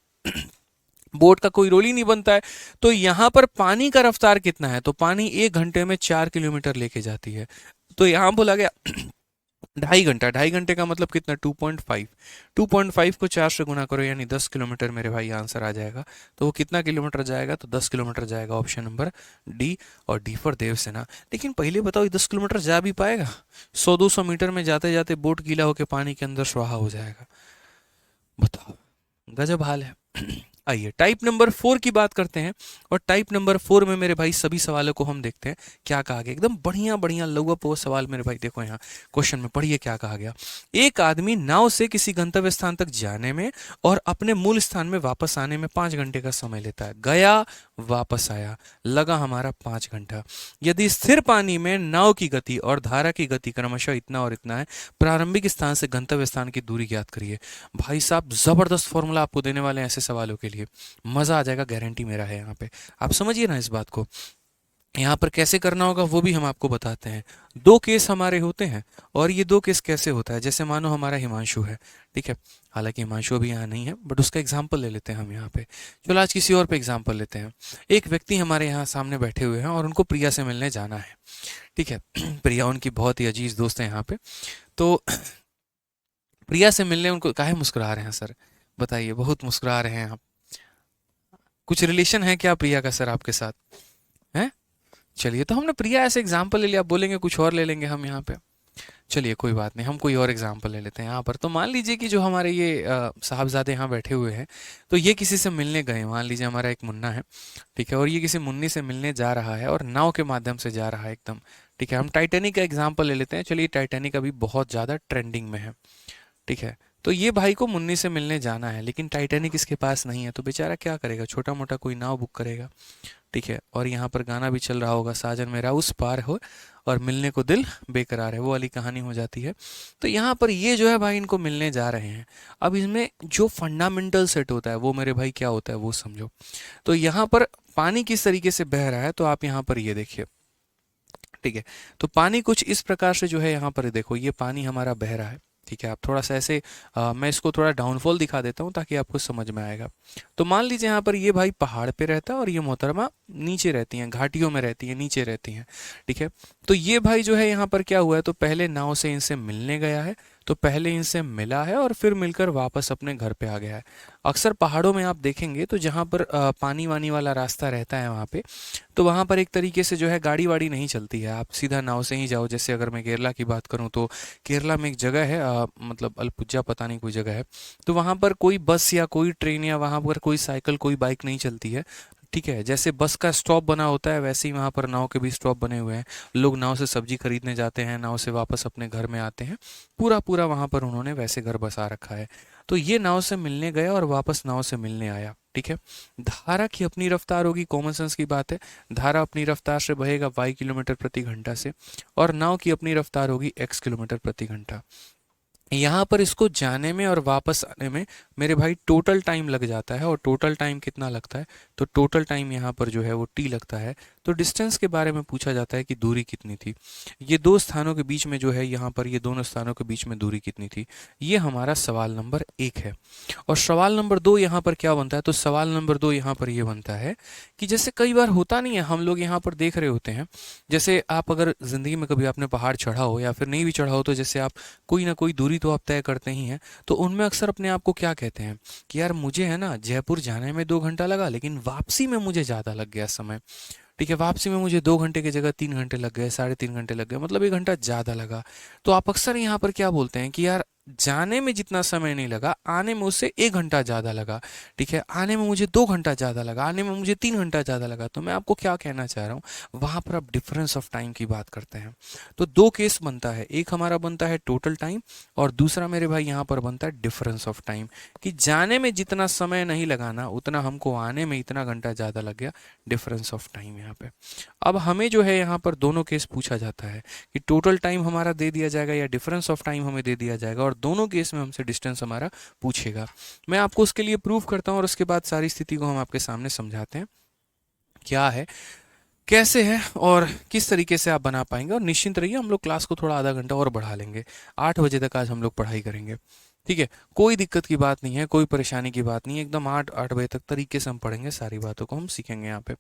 बोट का कोई रोल ही नहीं बनता है। तो यहां पर पानी का रफ्तार कितना है, तो पानी 1 घंटे में 4 किलोमीटर लेके जाती है। तो यहां बोला गया 2.5 घंटा, 2.5 घंटे का मतलब कितना, 2.5। 2.5 को 4 से गुना करो, यानी 10 किलोमीटर मेरे भाई आंसर आ जाएगा। तो वो कितना किलोमीटर जाएगा, तो 10 किलोमीटर जाएगा, ऑप्शन नंबर डी, और डी फॉर देवसेना। लेकिन पहले बताओ, ये 10 किलोमीटर जा भी पाएगा, 100-200 मीटर में जाते जाते बोट गीला होकर पानी के अंदर स्वाहा हो जाएगा। बताओ, गजब हाल है। आइए टाइप नंबर 4 की बात करते हैं, और टाइप नंबर 4 में मेरे भाई सभी सवालों को हम देखते हैं क्या कहा गया। एकदम बढ़िया बढ़िया लौवा पोवा सवाल मेरे भाई, देखो यहाँ क्वेश्चन में पढ़िए क्या कहा गया। एक आदमी नाव से किसी गंतव्य स्थान तक जाने में और अपने मूल स्थान में वापस आने में 5 घंटे का समय लेता है। गया, वापस आया, लगा हमारा 5 घंटा। यदि स्थिर पानी में नाव की गति और धारा की गति क्रमशः इतना और इतना है, प्रारंभिक स्थान से गंतव्य स्थान की दूरी ज्ञात करिए। भाई साहब जबरदस्त फॉर्मूला आपको देने वाले हैं ऐसे सवालों के लिए, मजा आ जाएगा, गारंटी मेरा है। यहाँ पे आप समझिए ना इस बात को, यहाँ पर कैसे करना होगा वो भी हम आपको बताते हैं। 2 केस हमारे होते हैं, और ये 2 केस कैसे होता है, जैसे मानो हमारा हिमांशु है, ठीक है, हालांकि हिमांशु अभी यहाँ नहीं है, बट उसका एग्जाम्पल ले लेते हैं हम यहाँ पे। चलो आज किसी और पे एग्जाम्पल लेते हैं। एक व्यक्ति हमारे यहाँ सामने बैठे हुए हैं और उनको प्रिया से मिलने जाना है, ठीक है। प्रिया उनकी बहुत ही अजीज दोस्त है यहाँ पे। तो प्रिया से मिलने उनको, काहे मुस्कुरा रहे हैं सर, बताइए, बहुत मुस्कुरा रहे हैं आप, कुछ रिलेशन है क्या प्रिया का सर आपके साथ, हैं? चलिए, तो हमने प्रिया ऐसे एग्जाम्पल ले लिया, आप बोलेंगे कुछ और ले लेंगे हम यहाँ पे। चलिए कोई बात नहीं, हम कोई और एग्जाम्पल ले लेते हैं यहाँ पर। तो मान लीजिए कि जो हमारे ये साहबजादे यहाँ बैठे हुए हैं, तो ये किसी से मिलने गए, मान लीजिए हमारा एक मुन्ना है, ठीक है, और ये किसी मुन्नी से मिलने जा रहा है और नाव के माध्यम से जा रहा है एकदम, ठीक है, हम टाइटैनिक का एग्जाम्पल ले लेते हैं। चलिए, टाइटैनिक अभी बहुत ज़्यादा ट्रेंडिंग में है। ठीक है, तो ये भाई को मुन्नी से मिलने जाना है, लेकिन टाइटैनिक इसके पास नहीं है, तो बेचारा क्या करेगा, छोटा मोटा कोई नाव बुक करेगा। ठीक है, और यहाँ पर गाना भी चल रहा होगा, साजन मेरा उस पार हो और मिलने को दिल बेकरार है, वो वाली कहानी हो जाती है। तो यहाँ पर ये जो है भाई, इनको मिलने जा रहे हैं। अब इसमें जो फंडामेंटल सेट होता है वो मेरे भाई क्या होता है वो समझो। तो यहाँ पर पानी किस तरीके से बह रहा है, तो आप यहाँ पर ये देखिए। ठीक है, तो पानी कुछ इस प्रकार से जो है, यहाँ पर देखो, ये पानी हमारा बह रहा है। ठीक है, आप थोड़ा सा ऐसे मैं इसको थोड़ा डाउनफॉल दिखा देता हूँ ताकि आपको समझ में आएगा। तो मान लीजिए यहाँ पर ये भाई पहाड़ पे रहता है और ये मोहतरमा नीचे रहती हैं, घाटियों में रहती हैं, नीचे रहती हैं। ठीक है, तो ये भाई जो है यहाँ पर क्या हुआ है, तो पहले नाव से इनसे मिलने गया है, तो पहले इनसे मिला है और फिर मिलकर वापस अपने घर पे आ गया है। अक्सर पहाड़ों में आप देखेंगे तो जहाँ पर पानी वानी वाला रास्ता रहता है वहाँ पे, तो वहाँ पर एक तरीके से जो है गाड़ी वाड़ी नहीं चलती है, आप सीधा नाव से ही जाओ। जैसे अगर मैं केरला की बात करूँ तो केरला में एक जगह है, मतलब अल्पुजा पता नहीं कोई जगह है, तो वहाँ पर कोई बस या कोई ट्रेन या वहाँ पर कोई साइकिल कोई बाइक नहीं चलती है। ठीक है, जैसे बस का स्टॉप बना होता है वैसे ही वहाँ पर नाव के भी स्टॉप बने हुए हैं। लोग नाव से सब्जी खरीदने जाते हैं, नाव से वापस अपने घर में आते हैं, पूरा पूरा वहाँ पर उन्होंने वैसे घर बसा रखा है। तो ये नाव से मिलने गया और वापस नाव से मिलने आया। ठीक है, धारा की अपनी रफ्तार होगी, कॉमन सेंस की बात है। धारा अपनी रफ्तार से बहेगा y किलोमीटर प्रति घंटा से, और नाव की अपनी रफ्तार होगी x किलोमीटर प्रति घंटा। यहाँ पर इसको जाने में और वापस आने में मेरे भाई टोटल टाइम लग जाता है, और टोटल टाइम कितना लगता है, तो टोटल टाइम यहाँ पर जो है वो t लगता है। तो डिस्टेंस के बारे में पूछा जाता है कि दूरी कितनी थी, ये दो स्थानों के बीच में जो है, यहाँ पर ये दोनों स्थानों के बीच में दूरी कितनी थी। ये हमारा सवाल नंबर 1 है। और सवाल नंबर 2 यहाँ पर क्या बनता है, तो सवाल नंबर 2 यहाँ पर ये बनता है कि जैसे कई बार होता नहीं है, हम लोग यहाँ पर देख रहे होते हैं, जैसे आप अगर ज़िंदगी में कभी आपने पहाड़ चढ़ा हो या फिर नहीं भी चढ़ा हो, तो जैसे आप कोई ना कोई दूरी तो आप तय करते ही हैं, तो उनमें अक्सर अपने आप को क्या कहते हैं कि यार मुझे है ना जयपुर जाने में 2 घंटा लगा, लेकिन वापसी में मुझे ज़्यादा लग गया समय। ठीक है, वापसी में मुझे 2 घंटे की जगह 3 घंटे लग गए, 3.5 घंटे लग गए, मतलब 1 घंटा ज़्यादा लगा। तो आप अक्सर यहाँ पर क्या बोलते हैं कि यार जाने में जितना समय नहीं लगा, आने में उससे 1 घंटा ज़्यादा लगा। ठीक है, आने में मुझे 2 घंटा ज़्यादा लगा, आने में मुझे 3 घंटा ज़्यादा लगा। तो मैं आपको क्या कहना चाह रहा हूँ, वहाँ पर आप डिफरेंस ऑफ टाइम की बात करते हैं। तो दो केस बनता है, एक हमारा बनता है टोटल टाइम, और दूसरा मेरे भाई यहाँ पर बनता है डिफरेंस ऑफ टाइम, कि जाने में जितना समय नहीं लगाना उतना हमको आने में इतना घंटा ज़्यादा लग गया, डिफरेंस ऑफ टाइम यहाँ पे। अब हमें जो है यहाँ पर दोनों केस पूछा जाता है कि टोटल टाइम हमारा दे दिया जाएगा या डिफरेंस ऑफ टाइम हमें दे दिया जाएगा, और दोनों केस में हमसे डिस्टेंस हमारा पूछेगा। मैं आपको उसके लिए प्रूफ करता हूँ और उसके बाद सारी स्थिति को हम आपके सामने समझाते हैं क्या है, कैसे है और किस तरीके से आप बना पाएंगे। और निश्चिंत रहिए, हम लोग क्लास को थोड़ा आधा घंटा और बढ़ा लेंगे, 8 बजे तक आज हम लोग पढ़ाई करेंगे। ठीक है, कोई दिक्कत की बात नहीं है, कोई परेशानी की बात नहीं है, एकदम 8 बजे तक तरीके से हम पढ़ेंगे, सारी बातों को हम सीखेंगे यहाँ पे।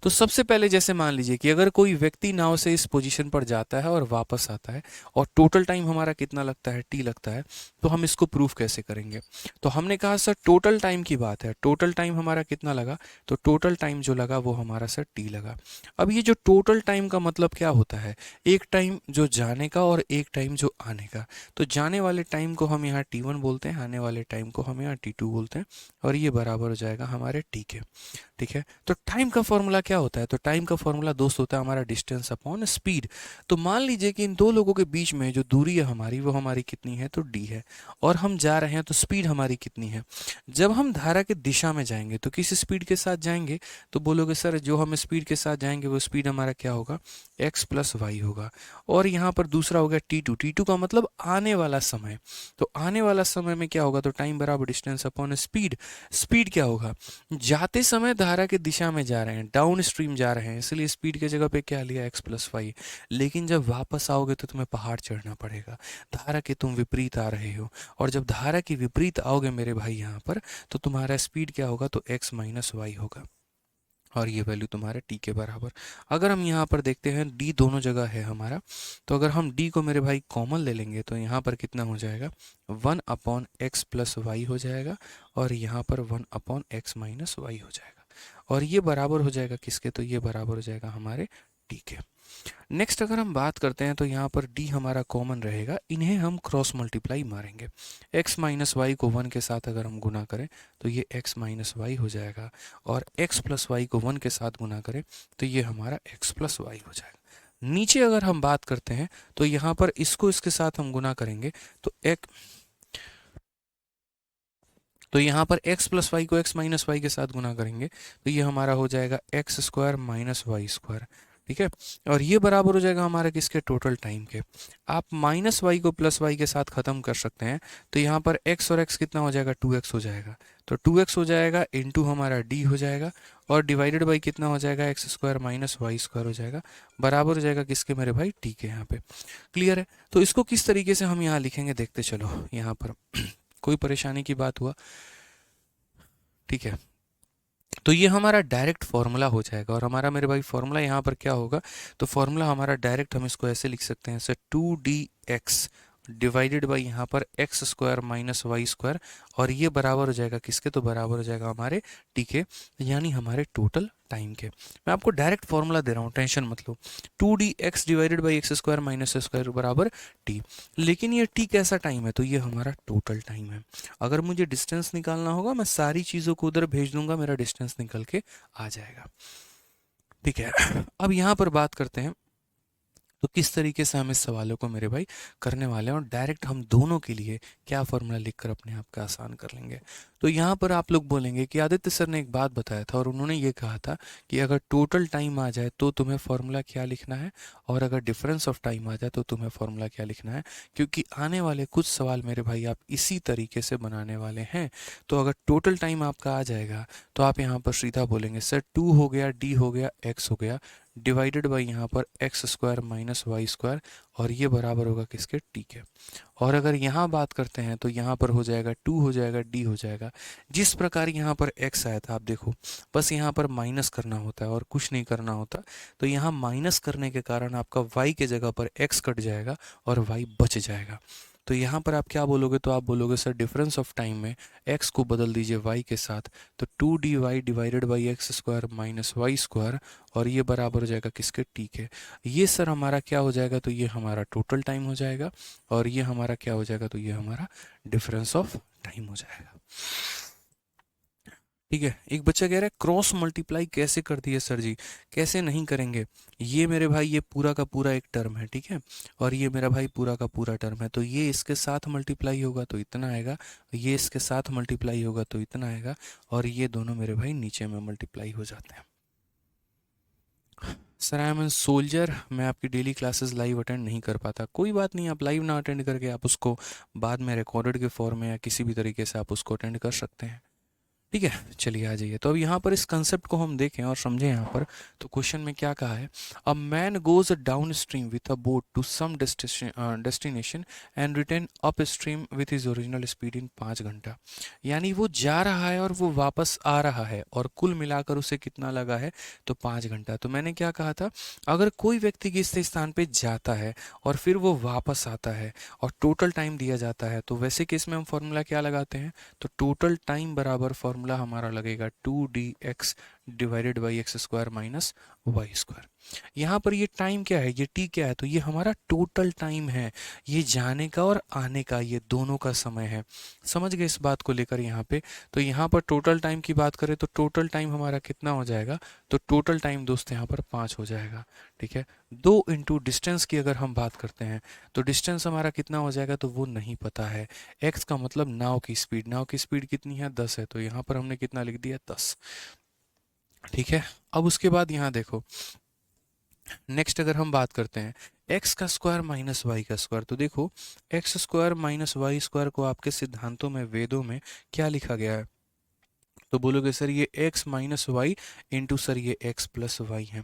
तो सबसे पहले जैसे मान लीजिए कि अगर कोई व्यक्ति नाव से इस पोजीशन पर जाता है और वापस आता है, और टोटल टाइम हमारा कितना लगता है, टी लगता है, तो हम इसको प्रूफ कैसे करेंगे। तो हमने कहा सर टोटल टाइम की बात है, टोटल टाइम हमारा कितना लगा, तो टोटल टाइम जो लगा वो हमारा सर टी लगा। अब ये जो टोटल टाइम का मतलब क्या होता है, एक टाइम जो जाने का और एक टाइम जो आने का। तो जाने वाले टाइम को हम यहाँ T1 बोलते हैं, आने वाले टाइम को हम यहाँ T2 बोलते हैं, और ये बराबर हो जाएगा हमारे T के। ठीक है, तो टाइम का फॉर्मूला क्या होता है, तो टाइम का फॉर्मूला दोस्त होता है हमारा डिस्टेंस अपॉन स्पीड। तो मान लीजिए कि इन दो लोगों के बीच में जो दूरी है हमारी, वो हमारी कितनी है, तो d है, और हम जा रहे हैं, तो स्पीड हमारी कितनी है। जब हम धारा की दिशा में जाएंगे तो किस स्पीड के साथ जाएंगे, तो बोलोगे सर जो हम स्पीड के साथ जाएंगे वो स्पीड हमारा क्या होगा, x प्लस वाई होगा। और यहाँ पर दूसरा हो गया T2, T2 का मतलब आने वाला समय। तो आने वाला समय में क्या होगा, तो टाइम बराबर डिस्टेंस अपॉन स्पीड। स्पीड क्या होगा, जाते समय धारा की दिशा में जा रहे हैं, डाउन स्ट्रीम जा रहे हैं, इसलिए स्पीड के जगह पे क्या लिया, x प्लस वाई। लेकिन जब वापस आओगे तो तुम्हें पहाड़ चढ़ना पड़ेगा, धारा के तुम विपरीत आ रहे हो, और जब धारा के विपरीत आओगे मेरे भाई यहाँ पर, तो तुम्हारा स्पीड क्या होगा, तो x माइनस वाई होगा, और ये वैल्यू तुम्हारे t के बराबर। अगर हम यहाँ पर देखते हैं d दोनों जगह है हमारा, तो अगर हम d को मेरे भाई कॉमन ले लेंगे तो यहाँ पर कितना हो जाएगा, 1/x प्लस वाई हो जाएगा, और यहाँ पर 1/x माइनस वाई हो जाएगा, और ये बराबर हो जाएगा किसके, तो ये बराबर हो जाएगा हमारे t के। नेक्स्ट अगर हम बात करते हैं तो यहाँ पर d हमारा कॉमन रहेगा, इन्हें हम क्रॉस मल्टीप्लाई मारेंगे। x माइनस वाई को 1 के साथ अगर हम गुना करें तो ये x माइनस वाई हो जाएगा, और x प्लस वाई को 1 के साथ गुना करें तो ये हमारा x प्लस वाई हो जाएगा। नीचे अगर हम बात करते हैं तो यहाँ पर इसको इसके साथ हम गुना करेंगे तो तो यहाँ पर x प्लस वाई को x माइनस वाई के साथ गुना करेंगे तो ये हमारा हो जाएगा x square minus y square. ठीक है, और ये बराबर हो जाएगा हमारे किसके, टोटल टाइम के। आप माइनस वाई को प्लस वाई के साथ ख़त्म कर सकते हैं तो यहाँ पर x और x कितना हो जाएगा, 2x हो जाएगा। तो 2x हो जाएगा इंटू हमारा d हो जाएगा और डिवाइडेड बाई कितना हो जाएगा, x square minus y square हो जाएगा, बराबर हो जाएगा किसके मेरे भाई, t के। यहाँ पे क्लियर है। तो इसको किस तरीके से हम यहाँ लिखेंगे देखते चलो यहाँ पर कोई परेशानी की बात हुआ, ठीक है। तो ये हमारा डायरेक्ट फॉर्मूला हो जाएगा और हमारा मेरे भाई फॉर्मूला यहाँ पर क्या होगा, तो फॉर्मूला हमारा डायरेक्ट हम इसको ऐसे लिख सकते हैं, सर 2dx डिवाइडेड बाई यहाँ पर x square minus y square और ये बराबर हो जाएगा किसके, तो बराबर हो जाएगा हमारे टी के, यानी हमारे टोटल टाइम के। मैं आपको डायरेक्ट फॉर्मूला दे रहा हूँ, टेंशन मत लो। 2dx divided by x square minus square बराबर टी। लेकिन ये टी कैसा टाइम है, तो ये हमारा टोटल टाइम है। अगर मुझे डिस्टेंस निकालना होगा मैं सारी चीज़ों को उधर भेज दूंगा, मेरा डिस्टेंस निकल के आ जाएगा। ठीक है, अब यहाँ पर बात करते हैं तो किस तरीके से हम इस सवालों को मेरे भाई करने वाले हैं और डायरेक्ट हम दोनों के लिए क्या फॉर्मूला लिखकर अपने आप का आसान कर लेंगे। तो यहाँ पर आप लोग बोलेंगे कि आदित्य सर ने एक बात बताया था और उन्होंने ये कहा था कि अगर टोटल टाइम आ जाए तो तुम्हें फॉर्मूला क्या लिखना है और अगर डिफरेंस ऑफ टाइम आ जाए तो तुम्हें फॉर्मूला क्या लिखना है, क्योंकि आने वाले कुछ सवाल मेरे भाई आप इसी तरीके से बनाने वाले हैं। तो अगर टोटल टाइम आपका आ जाएगा तो आप यहाँ पर सीधा बोलेंगे सर 2 हो गया, d हो गया, x हो गया, डिवाइडेड बाई यहाँ पर x square minus y square और ये बराबर होगा किसके, टी के। और अगर यहाँ बात करते हैं तो यहाँ पर हो जाएगा 2 हो जाएगा, d हो जाएगा। जिस प्रकार यहाँ पर x आया था आप देखो, बस यहाँ पर माइनस करना होता है और कुछ नहीं करना होता। तो यहाँ माइनस करने के कारण आपका y के जगह पर x कट जाएगा और y बच जाएगा। तो यहाँ पर आप क्या बोलोगे, तो आप बोलोगे सर डिफरेंस ऑफ टाइम में x को बदल दीजिए y के साथ, तो 2dy divided by x square minus y square और ये बराबर हो जाएगा किसके, टी के। ये सर हमारा क्या हो जाएगा, तो ये हमारा टोटल टाइम हो जाएगा और ये हमारा क्या हो जाएगा, तो ये हमारा डिफरेंस ऑफ टाइम हो जाएगा। ठीक है, एक बच्चा कह रहा है क्रॉस मल्टीप्लाई कैसे कर दिए सर जी, कैसे नहीं करेंगे। ये मेरे भाई ये पूरा का पूरा एक टर्म है, ठीक है, और ये मेरा भाई पूरा का पूरा टर्म है। तो ये इसके साथ मल्टीप्लाई होगा तो इतना आएगा, ये इसके साथ मल्टीप्लाई होगा तो इतना आएगा और ये दोनों मेरे भाई नीचे में मल्टीप्लाई हो जाते हैं। Sir I am an soldier, मैं आपकी डेली क्लासेस लाइव अटेंड नहीं कर पाता। कोई बात नहीं, आप लाइव ना अटेंड करके आप उसको बाद में रिकॉर्डेड के फॉर्म में या किसी भी तरीके से आप उसको अटेंड कर सकते हैं। ठीक है, चलिए आ जाइए। तो अब यहाँ पर इस कंसेप्ट को हम देखें और समझें। यहाँ पर तो क्वेश्चन में क्या कहा है, a man goes down stream with a boat to some destination and return up stream with his original speed in 5 घंटा। यानी वो जा रहा है और वो वापस आ रहा है और कुल मिलाकर उसे कितना लगा है, तो 5 घंटा। तो मैंने क्या कहा था, अगर कोई व्यक्ति किसी स्थान पे जाता है और फिर वो वापस आता है और टोटल टाइम दिया जाता है, तो वैसे केस में हम फॉर्मूला क्या लगाते हैं, तो टोटल टाइम बराबर फॉर्मूला हमारा लगेगा 2dx divided by x square minus y square. यहाँ पर ये टाइम क्या है, ये टी क्या है, तो ये हमारा टोटल टाइम है, ये जाने का और आने का, ये दोनों का समय है। समझ गए इस बात को लेकर यहाँ पे। तो यहाँ पर टोटल टाइम की बात करें तो टोटल टाइम हमारा कितना हो जाएगा, तो टोटल टाइम दोस्त यहाँ पर 5 हो जाएगा। ठीक है, 2 इंटू डिस्टेंस की अगर हम बात करते हैं तो डिस्टेंस हमारा कितना हो जाएगा, तो वो नहीं पता है। एक्स का मतलब नाव की स्पीड, नाव की स्पीड कितनी है, 10 है, तो यहाँ पर हमने कितना लिख दिया, 10। ठीक है, अब उसके बाद यहाँ देखो नेक्स्ट अगर हम बात करते हैं एक्स का स्क्वायर माइनस वाई का स्क्वायर, तो देखो x square minus y square को आपके सिद्धांतों में, वेदों में क्या लिखा गया है, तो बोलोगे सर ये x minus y into sir ये x प्लस वाई है।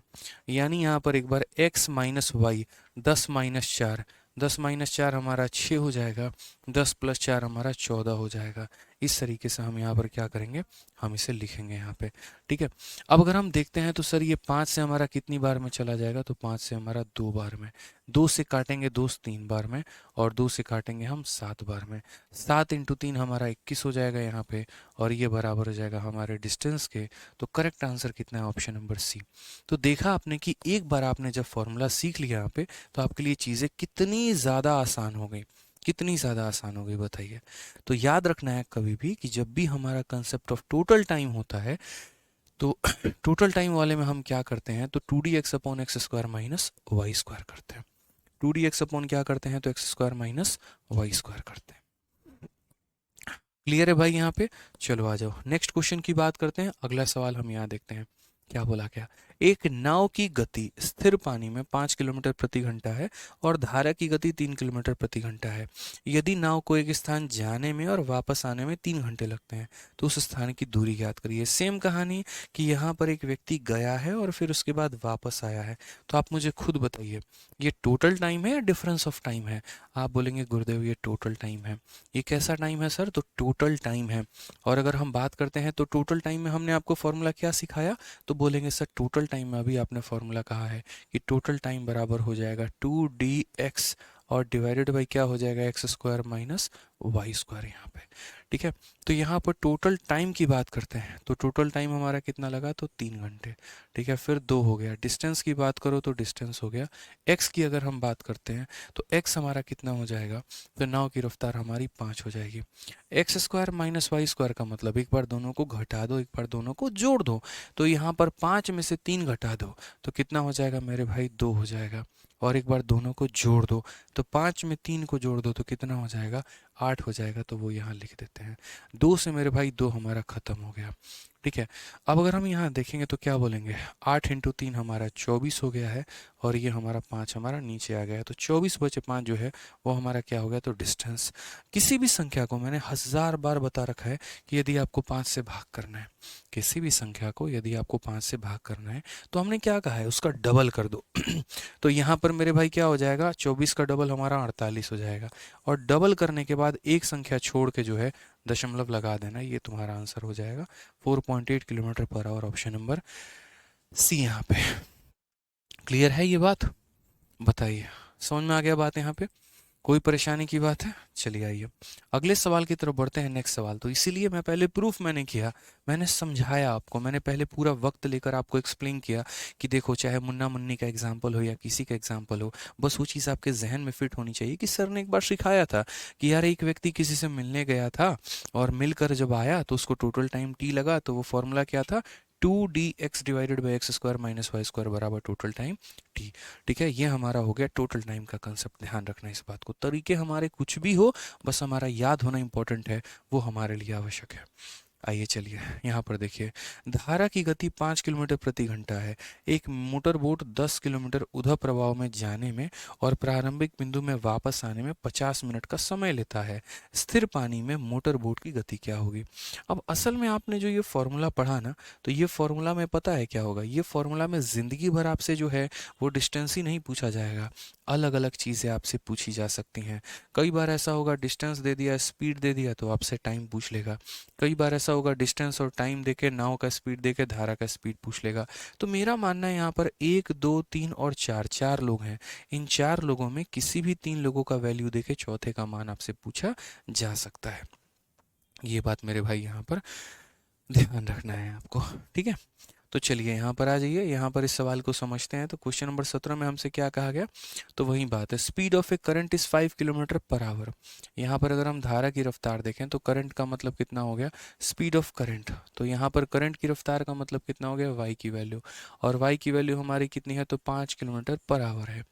यानी यहाँ पर एक बार x माइनस वाई, 10 - 4, 10 - 4 हमारा 6 हो जाएगा, 10 + 4 हमारा 14 हो जाएगा। इस तरीके से हम यहाँ पर क्या करेंगे, हम इसे लिखेंगे यहाँ पे। ठीक है, अब अगर हम देखते हैं तो सर ये 5 से हमारा कितनी बार में चला जाएगा, तो 5 से हमारा 2 बार में, 2 से काटेंगे दोस्त 3 बार में और 2 से काटेंगे हम 7 बार में। 7 इंटू 3 हमारा 21 हो जाएगा यहाँ पे और ये बराबर हो जाएगा हमारे डिस्टेंस के। तो करेक्ट आंसर कितना है, ऑप्शन नंबर सी। तो देखा आपने कि एक बार आपने जब फॉर्मूला सीख लिया यहाँ पे तो आपके लिए चीज़ें कितनी ज़्यादा आसान हो गई, कितनी ज़्यादा आसान हो गई बताइए। तो याद रखना है कभी भी कि जब भी हमारा कंसेप्ट ऑफ टोटल टाइम होता है तो टोटल टाइम वाले में हम क्या करते हैं, तो 2dx/x² माइनस वाई स्क्वायर करते हैं। 2dx अपॉन क्या करते हैं, तो x² माइनस वाई स्क्वायर करते हैं। क्लियर है भाई यहाँ पे? चलो आ जाओ नेक्स्ट क्वेश्चन की बात करते हैं। अगला सवाल हम यहाँ देखते हैं क्या बोला क्या। एक नाव की गति स्थिर पानी में 5 किलोमीटर प्रति घंटा है और धारा की गति 3 किलोमीटर प्रति घंटा है। यदि नाव को एक स्थान जाने में और वापस आने में 3 घंटे लगते हैं तो उस स्थान की दूरी ज्ञात करिए। सेम कहानी कि यहाँ पर एक व्यक्ति गया है और फिर उसके बाद वापस आया है। तो आप मुझे खुद बताइए ये टोटल टाइम है या डिफरेंस ऑफ टाइम है? आप बोलेंगे गुरुदेव ये टोटल टाइम है। ये कैसा टाइम है सर? तो टोटल टाइम है। और अगर हम बात करते हैं तो टोटल टाइम में हमने आपको फॉर्मूला क्या सिखाया, तो बोलेंगे सर टोटल टाइम में अभी आपने फॉर्मूला कहा है कि टोटल टाइम बराबर हो जाएगा 2dx और डिवाइडेड बाई क्या हो जाएगा, x² माइनस वाई स्क्वायर यहाँ पे। ठीक है, तो यहाँ पर टोटल टाइम की बात करते हैं तो टोटल टाइम हमारा कितना लगा, तो 3 घंटे। ठीक है, फिर 2 हो गया। डिस्टेंस की बात करो तो डिस्टेंस हो गया। x की अगर हम बात करते हैं तो x हमारा कितना हो जाएगा, तो नाव की रफ्तार हमारी 5 हो जाएगी। x² माइनस वाई स्क्वायर का मतलब एक बार दोनों को घटा दो, एक बार दोनों को जोड़ दो। तो यहाँ पर 5 में से 3 घटा दो तो कितना हो जाएगा मेरे भाई, 2 हो जाएगा। और एक बार दोनों को जोड़ दो तो 5 में 3 को जोड़ दो तो कितना हो जाएगा, 8 हो जाएगा। तो वो यहाँ लिख देते हैं। 2 से मेरे भाई 2 हमारा ख़त्म हो गया। ठीक है, अब अगर हम यहाँ देखेंगे तो क्या बोलेंगे, 8 इंटू 3 हमारा 24 हो गया है और ये हमारा 5 हमारा नीचे आ गया है। तो 24 बचे 5 जो है वो हमारा क्या हो गया, तो डिस्टेंस। किसी भी संख्या को मैंने 1000 बार बता रखा है कि यदि आपको 5 से भाग करना है, किसी भी संख्या को यदि आपको 5 से भाग करना है तो हमने क्या कहा है, उसका डबल कर दो। तो यहाँ पर मेरे भाई क्या हो जाएगा, 24 का डबल हमारा 48 हो जाएगा। और डबल करने के बाद एक संख्या छोड़ के जो है दशमलव लगा देना, ये तुम्हारा आंसर हो जाएगा 4.8 kilometre per hour. Option number C यहाँ पे। क्लियर है ये बात? बताइए, समझ में आ गया बात यहाँ पे? कोई परेशानी की बात है? चलिए आइए अगले सवाल की तरफ बढ़ते हैं। नेक्स्ट सवाल, तो इसीलिए मैं पहले प्रूफ मैंने किया, मैंने समझाया आपको, मैंने पहले पूरा वक्त लेकर आपको एक्सप्लेन किया कि देखो चाहे मुन्ना मुन्नी का एग्जाम्पल हो या किसी का एग्जाम्पल हो, बस वो चीज़ आपके जहन में फिट होनी चाहिए कि सर ने एक बार सिखाया था कि यार एक व्यक्ति किसी से मिलने गया था और मिलकर जब आया तो उसको टोटल टाइम टी लगा, तो वो फॉर्मूला क्या था, 2dx divided by x² minus y square बराबर टोटल टाइम टी। ठीक है, ये हमारा हो गया टोटल टाइम का कंसेप्ट। ध्यान रखना इस बात को, तरीके हमारे कुछ भी हो बस हमारा याद होना इंपॉर्टेंट है, वो हमारे लिए आवश्यक है। आइए चलिए यहाँ पर देखिए, धारा की गति 5 किलोमीटर प्रति घंटा है। एक मोटर बोट 10 किलोमीटर उधर प्रवाह में जाने में और प्रारंभिक बिंदु में वापस आने में 50 मिनट का समय लेता है। स्थिर पानी में मोटर बोट की गति क्या होगी? अब असल में आपने जो ये फॉर्मूला पढ़ा ना, तो ये फॉर्मूला में पता है क्या होगा, ये फॉर्मूला में ज़िंदगी भर आपसे जो है वो डिस्टेंस ही नहीं पूछा जाएगा, अलग अलग चीज़ें आपसे पूछी जा सकती हैं। कई बार ऐसा होगा डिस्टेंस दे दिया, स्पीड दे दिया, तो आपसे टाइम पूछ लेगा। कई बार ऐसा होगा डिस्टेंस और टाइम देके, नाव का स्पीड देके धारा का स्पीड पूछ लेगा। तो मेरा मानना है यहाँ पर 1 2 3 और 4 4 लोग हैं। इन 4 लोगों में किसी भी 3 लोगों का वैल्यू देके चौथे का मान आपसे पूछा जा सकता है। ये बात मेरे भाई यहाँ पर ध्यान रखना है आपको। ठीक है, तो चलिए यहाँ पर आ जाइए, यहाँ पर इस सवाल को समझते हैं। तो क्वेश्चन नंबर 17 में हमसे क्या कहा गया, तो वही बात है, speed of A current is 5 kilometre per hour. यहाँ पर अगर हम धारा की रफ्तार देखें तो करंट का मतलब कितना हो गया, स्पीड ऑफ करंट। तो यहाँ पर करंट की रफ्तार का मतलब कितना हो गया, वाई की वैल्यू। और वाई की वैल्यू हमारी कितनी है, तो 5 किलोमीटर पर आवर है।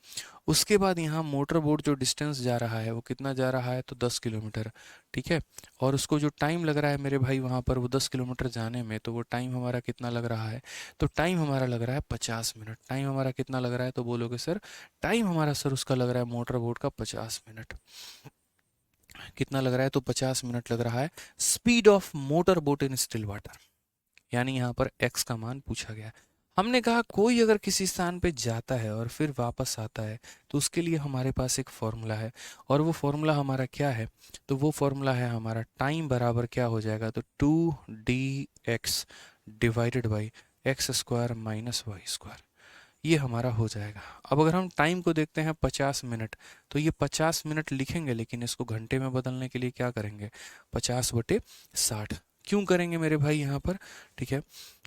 उसके बाद यहाँ मोटर बोट जो डिस्टेंस जा रहा है वो कितना जा रहा है, तो 10 किलोमीटर। ठीक है, और उसको जो टाइम लग रहा है मेरे भाई वहाँ पर वो 10 किलोमीटर जाने में, तो वो टाइम हमारा कितना लग रहा है, तो टाइम हमारा लग रहा है 50 मिनट। टाइम हमारा कितना लग रहा है, तो बोलोगे सर टाइम हमारा सर उसका लग रहा है मोटर बोट का 50 मिनट। कितना लग रहा है, तो 50 मिनट लग रहा है। Speed of motor boat in still water, यानी यहाँ पर x का मान पूछा गया। हमने कहा कोई अगर किसी स्थान पे जाता है और फिर वापस आता है तो उसके लिए हमारे पास एक फॉर्मूला है, और वो फॉर्मूला हमारा क्या है, तो वो फॉर्मूला है हमारा टाइम बराबर क्या हो जाएगा, तो 2dx divided by x² minus y square. ये हमारा हो जाएगा। अब अगर हम टाइम को देखते हैं 50 मिनट, तो ये 50 मिनट लिखेंगे लेकिन इसको घंटे में बदलने के लिए क्या करेंगे, 50/60। क्यों करेंगे मेरे भाई यहाँ पर? ठीक है,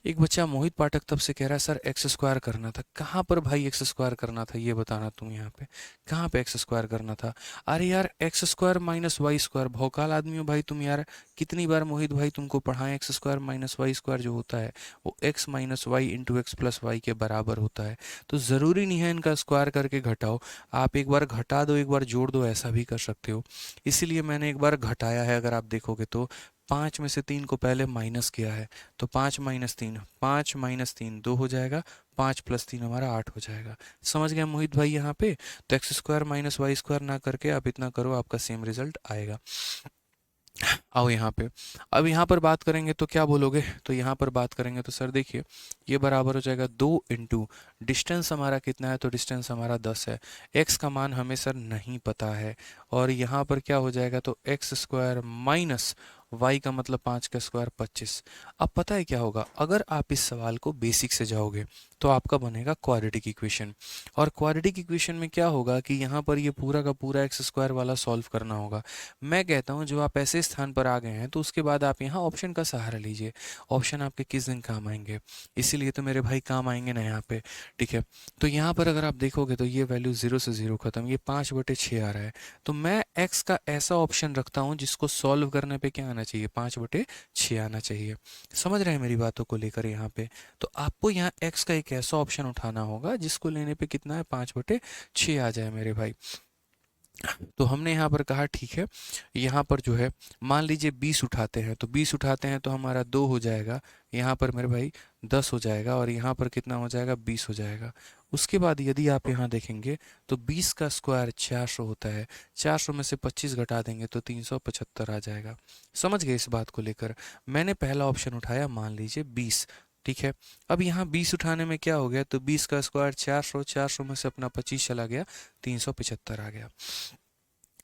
एक बच्चा मोहित पाठक तब से कह रहा है सर एक्स स्क्वायर करना था। कहाँ पर भाई एक्स स्क्वायर करना था ये बताना तुम यहाँ पे, कहाँ पे एक्स स्क्वायर करना था? अरे यार x square minus y square, भौकाल आदमी हो भाई तुम यार। कितनी बार मोहित भाई तुमको पढ़ाएं, x square minus y square जो होता है वो x minus y into x plus y के बराबर होता है। तो ज़रूरी नहीं है इनका स्क्वायर करके घटाओ, आप एक बार घटा दो एक बार जोड़ दो, ऐसा भी कर सकते हो। इसीलिए मैंने एक बार घटाया है, अगर आप देखोगे तो 5 में से 3 को पहले माइनस किया है, तो 5 - 3, 5 - 3 2 हो जाएगा, 5 + 3 हमारा 8 हो जाएगा। समझ गए मोहित भाई यहाँ पे? तो x square minus y square ना करके आप इतना करो, आपका सेम रिजल्ट आएगा। आओ यहाँ पे, अब यहाँ पर बात करेंगे तो क्या बोलोगे? तो यहाँ पर बात करेंगे तो सर देखिए ये बराबर हो जाएगा 2 इंटू डिस्टेंस हमारा कितना है, तो डिस्टेंस हमारा 10 है। एक्स का मान हमें सर नहीं पता है, और यहाँ पर क्या हो जाएगा, तो एक्स स्क्वायर माइनस वाई का मतलब 5 का स्क्वायर 25। अब पता है क्या होगा, अगर आप इस सवाल को बेसिक से जाओगे तो आपका बनेगा क्वाड्रेटिक इक्वेशन, और क्वाड्रेटिक इक्वेशन में क्या होगा कि यहाँ पर ये पूरा का पूरा एक्स स्क्वायर वाला सॉल्व करना होगा। मैं कहता हूँ जो आप ऐसे स्थान पर आ गए हैं तो उसके बाद आप यहाँ ऑप्शन का सहारा लीजिए। ऑप्शन आपके किस दिन काम आएंगे, इसीलिए तो मेरे भाई काम आएंगे ना यहाँ पे। ठीक है, तो यहाँ पर अगर आप देखोगे तो ये वैल्यू 0 से 0 खत्म, ये 5/6 आ रहा है। तो मैं x का ऐसा ऑप्शन रखता हूँ जिसको सॉल्व करने पे क्या आना चाहिए, 5/6 आना चाहिए। समझ रहे हैं मेरी बातों को लेकर यहाँ पे? तो आपको यहाँ x का एक ऐसा ऑप्शन उठाना होगा जिसको लेने पे कितना है, 5/6 आ जाए मेरे भाई। तो हमने यहाँ पर कहा ठीक है, यहाँ पर जो है मान लीजिए 20 उठाते हैं, तो 20 उठाते हैं तो हमारा 2 हो जाएगा, यहाँ पर मेरे भाई 10 हो जाएगा, और यहाँ पर कितना हो जाएगा, 20 हो जाएगा। उसके बाद यदि आप यहाँ देखेंगे तो 20 का स्क्वायर 400 होता है, 400 में से 25 घटा देंगे तो 375 आ जाएगा। समझ गए इस बात को लेकर? मैंने पहला ऑप्शन उठाया मान लीजिए 20। ठीक है, अब यहाँ 20 उठाने में क्या हो गया, तो 20 का स्क्वायर 400, 400 में से अपना 25 चला गया, 375 आ गया।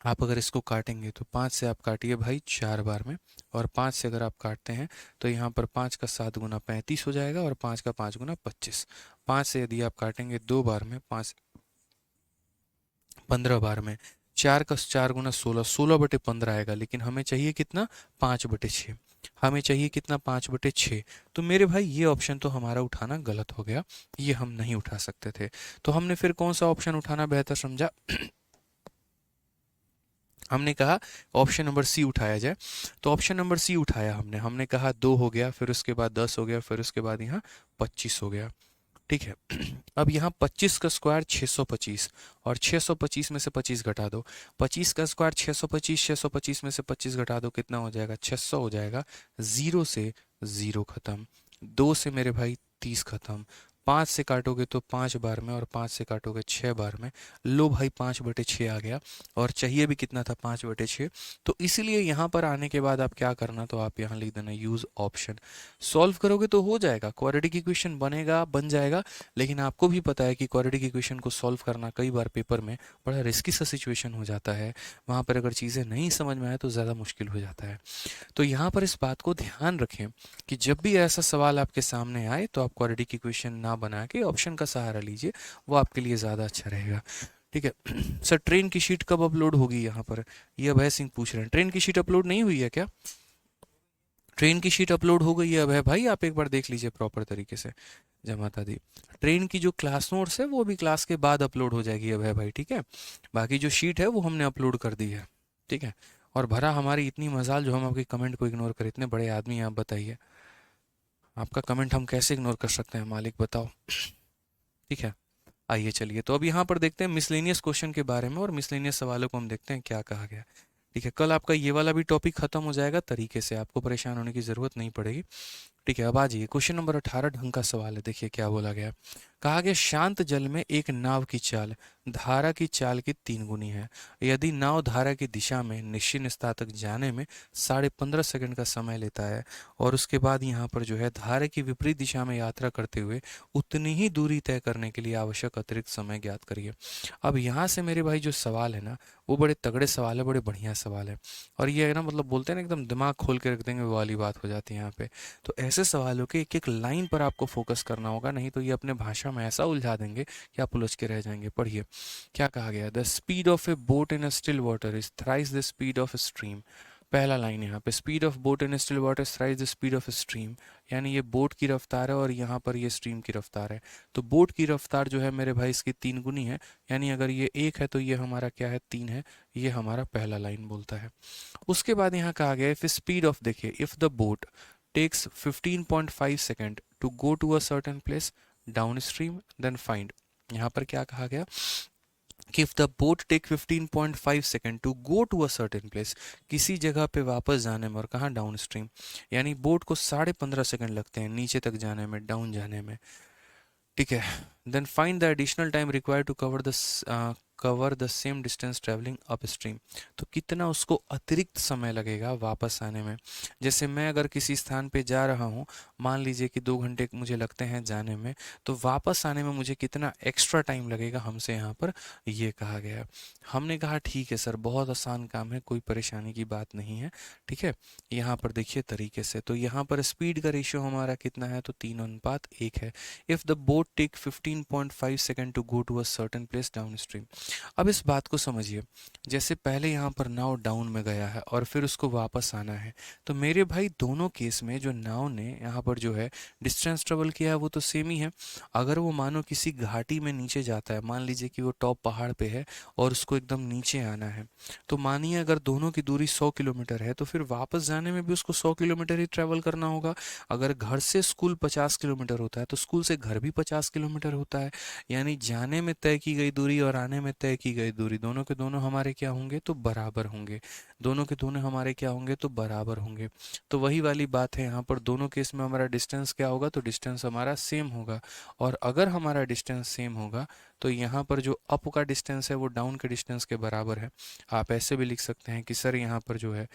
आप अगर इसको काटेंगे तो 5 से आप काटिए भाई 4 बार में, और 5 से अगर आप काटते हैं तो यहाँ पर 5 का 7 गुना 35 हो जाएगा, और 5 का 5 गुना 25। 5 से यदि आप काटेंगे 2 बार में, 5 15 बार में, 4 का 4 गुना 16, 16/15 आएगा, लेकिन हमें चाहिए कितना, 5/6। हमें चाहिए कितना, 5/6। तो मेरे भाई ये ऑप्शन तो हमारा उठाना गलत हो गया, ये हम नहीं उठा सकते थे। तो हमने फिर कौन सा ऑप्शन उठाना बेहतर समझा? हमने कहा ऑप्शन नंबर सी उठाया जाए। तो ऑप्शन नंबर सी उठाया हमने, हमने कहा 2 हो गया, फिर उसके बाद 10 हो गया, फिर उसके बाद यहाँ 25 हो गया। ठीक है, अब यहाँ 25 का स्क्वायर 625, और 625 में से 25 घटा दो। 25 का स्क्वायर 625, 625 में से 25 घटा दो, कितना हो जाएगा, 600 हो जाएगा। 0 से 0 खत्म, 2 से मेरे भाई 30 खत्म, 5 से काटोगे तो 5 बार में, और 5 से काटोगे 6 बार में। लो भाई 5/6 आ गया, और चाहिए भी कितना था, 5/6। तो इसीलिए यहाँ पर आने के बाद आप क्या करना, तो आप यहाँ लिख देना यूज़ ऑप्शन। सॉल्व करोगे तो हो जाएगा, क्वाड्रेटिक इक्वेशन बनेगा, बन जाएगा। लेकिन आपको भी पता है कि क्वाड्रेटिक इक्वेशन को सॉल्व करना कई बार पेपर में बड़ा रिस्की सा सिचुएशन हो जाता है, वहाँ पर अगर चीज़ें नहीं समझ में आए तो ज़्यादा मुश्किल हो जाता है। तो यहाँ पर इस बात को ध्यान रखें कि जब भी ऐसा सवाल आपके सामने आए तो आप क्वाड्रेटिक इक्वेशन ना बना के ऑप्शन का सहारा लीजिए, वो आपके लिए ज़्यादा अच्छा रहेगा। ठीक है सर, ट्रेन की शीट कब अपलोड होगी? यहाँ पर ये अभय सिंह पूछ रहे हैं, ट्रेन की शीट अपलोड नहीं हुई है क्या? ट्रेन की शीट अपलोड हो गई है अभय भाई, आप एक बार देख लीजिए प्रॉपर तरीके से। जय माता दी। ट्रेन की जो क्लास नोट्स है वो भी क्लास के बाद अपलोड हो जाएगी अभय भाई, ठीक है। बाकी जो शीट है वो हमने अपलोड कर दी है, ठीक है। और भरा हमारी इतनी मजाल जो हम आपके कमेंट को इग्नोर करें, इतने बड़े आदमी हैं आप, बताइए आपका कमेंट हम कैसे इग्नोर कर सकते हैं, मालिक बताओ। ठीक है, आइए चलिए, तो अब यहाँ पर देखते हैं मिसलेनियस क्वेश्चन के बारे में, और मिसलेनियस सवालों को हम देखते हैं क्या कहा गया। ठीक है, कल आपका ये वाला भी टॉपिक खत्म हो जाएगा तरीके से, आपको परेशान होने की ज़रूरत नहीं पड़ेगी। ठीक है, अब आ जाइए, क्वेश्चन नंबर 18 ढंग का सवाल है। देखिए क्या बोला गया, कहा गया शांत जल में एक नाव की चाल धारा की चाल की 3 गुनी है। यदि नाव धारा की दिशा में निश्चित स्थान तक जाने में 15.5 सेकंड का समय लेता है, और उसके बाद यहाँ पर जो है धारा की विपरीत दिशा में यात्रा करते हुए उतनी ही दूरी तय करने के लिए आवश्यक अतिरिक्त समय ज्ञात करिए। अब यहाँ से मेरे भाई जो सवाल है ना, वो बड़े तगड़े सवाल है, बड़े बढ़िया सवाल है। और ये है ना, मतलब बोलते हैं ना एकदम दिमाग खोल के रख देंगे, वो वाली बात हो जाती है यहाँ पे। तो ऐसे सवालों के एक एक लाइन पर आपको फोकस करना होगा, नहीं तो ये अपने भाषा में ऐसा उलझा देंगे कि आप उलझ के रह जाएंगे। पढ़िए क्या कहा गया, the speed of A boat in a still water is thrice the speed of a stream. पहला लाइन यहाँ पे, speed of boat in still water thrice the speed of stream, यानी ये बोट की रफ्तार है और यहाँ पर ये स्ट्रीम की रफ्तार है। तो बोट की रफ्तार जो है मेरे भाई इसकी 3 गुनी है, यानी अगर ये 1 है तो ये हमारा क्या है, 3 है। ये हमारा पहला लाइन बोलता है। उसके बाद यहाँ कहा गया इफ स्पीड ऑफ, देखिए, if the boat takes 15.5 second to go to a certain place down stream then find. यहाँ पर क्या कहा गया कि if the boat take 15.5 second to go to a certain place, किसी जगह पे वापस जाने में, और कहाँ, डाउन स्ट्रीम, यानी बोट को 15.5 सेकेंड लगते हैं नीचे तक जाने में, डाउन जाने में, ठीक है। Then find the additional time required to cover the same distance travelling up stream. तो कितना उसको अतिरिक्त समय लगेगा वापस आने में। जैसे मैं अगर किसी स्थान पे जा रहा हूँ, मान लीजिए कि 2 घंटे मुझे लगते हैं जाने में, तो वापस आने में मुझे कितना एक्स्ट्रा टाइम लगेगा, हमसे यहाँ पर ये कहा गया है। हमने कहा ठीक है सर, बहुत आसान काम है, कोई परेशानी की बात नहीं है, ठीक है। यहाँ पर देखिए तरीके से, तो यहाँ पर स्पीड का रेशियो हमारा कितना है, तो 3:1 है। If the boat take 15.5 second to go to a certain place down stream. अब इस बात को समझिए, जैसे पहले यहाँ पर नाव डाउन में गया है और फिर उसको वापस आना है, तो मेरे भाई दोनों केस में जो नाव ने यहाँ पर जो है डिस्टेंस ट्रेवल किया है वो तो सेम ही है। अगर वो मानो किसी घाटी में नीचे जाता है, मान लीजिए कि वो टॉप पहाड़ पे है और उसको एकदम नीचे आना है, तो मानिए अगर दोनों की दूरी 100 किलोमीटर है, तो फिर वापस जाने में भी उसको 100 किलोमीटर ही ट्रेवल करना होगा। अगर घर से स्कूल 50 किलोमीटर होता है, तो स्कूल से घर भी 50 किलोमीटर होता है, यानी जाने में तय की गई दूरी और आने में तय की गई दूरी, दोनों के दोनों हमारे क्या होंगे, तो बराबर होंगे। दोनों के दोनों हमारे क्या होंगे, तो बराबर होंगे। तो वही वाली बात है, यहाँ पर दोनों केस में हमारा डिस्टेंस क्या होगा, तो डिस्टेंस हमारा सेम होगा। और अगर हमारा डिस्टेंस सेम होगा, तो यहाँ पर जो अप का डिस्टेंस है वो डाउन के डिस्टेंस के बराबर है। आप ऐसे भी लिख सकते हैं कि सर यहाँ पर जो है,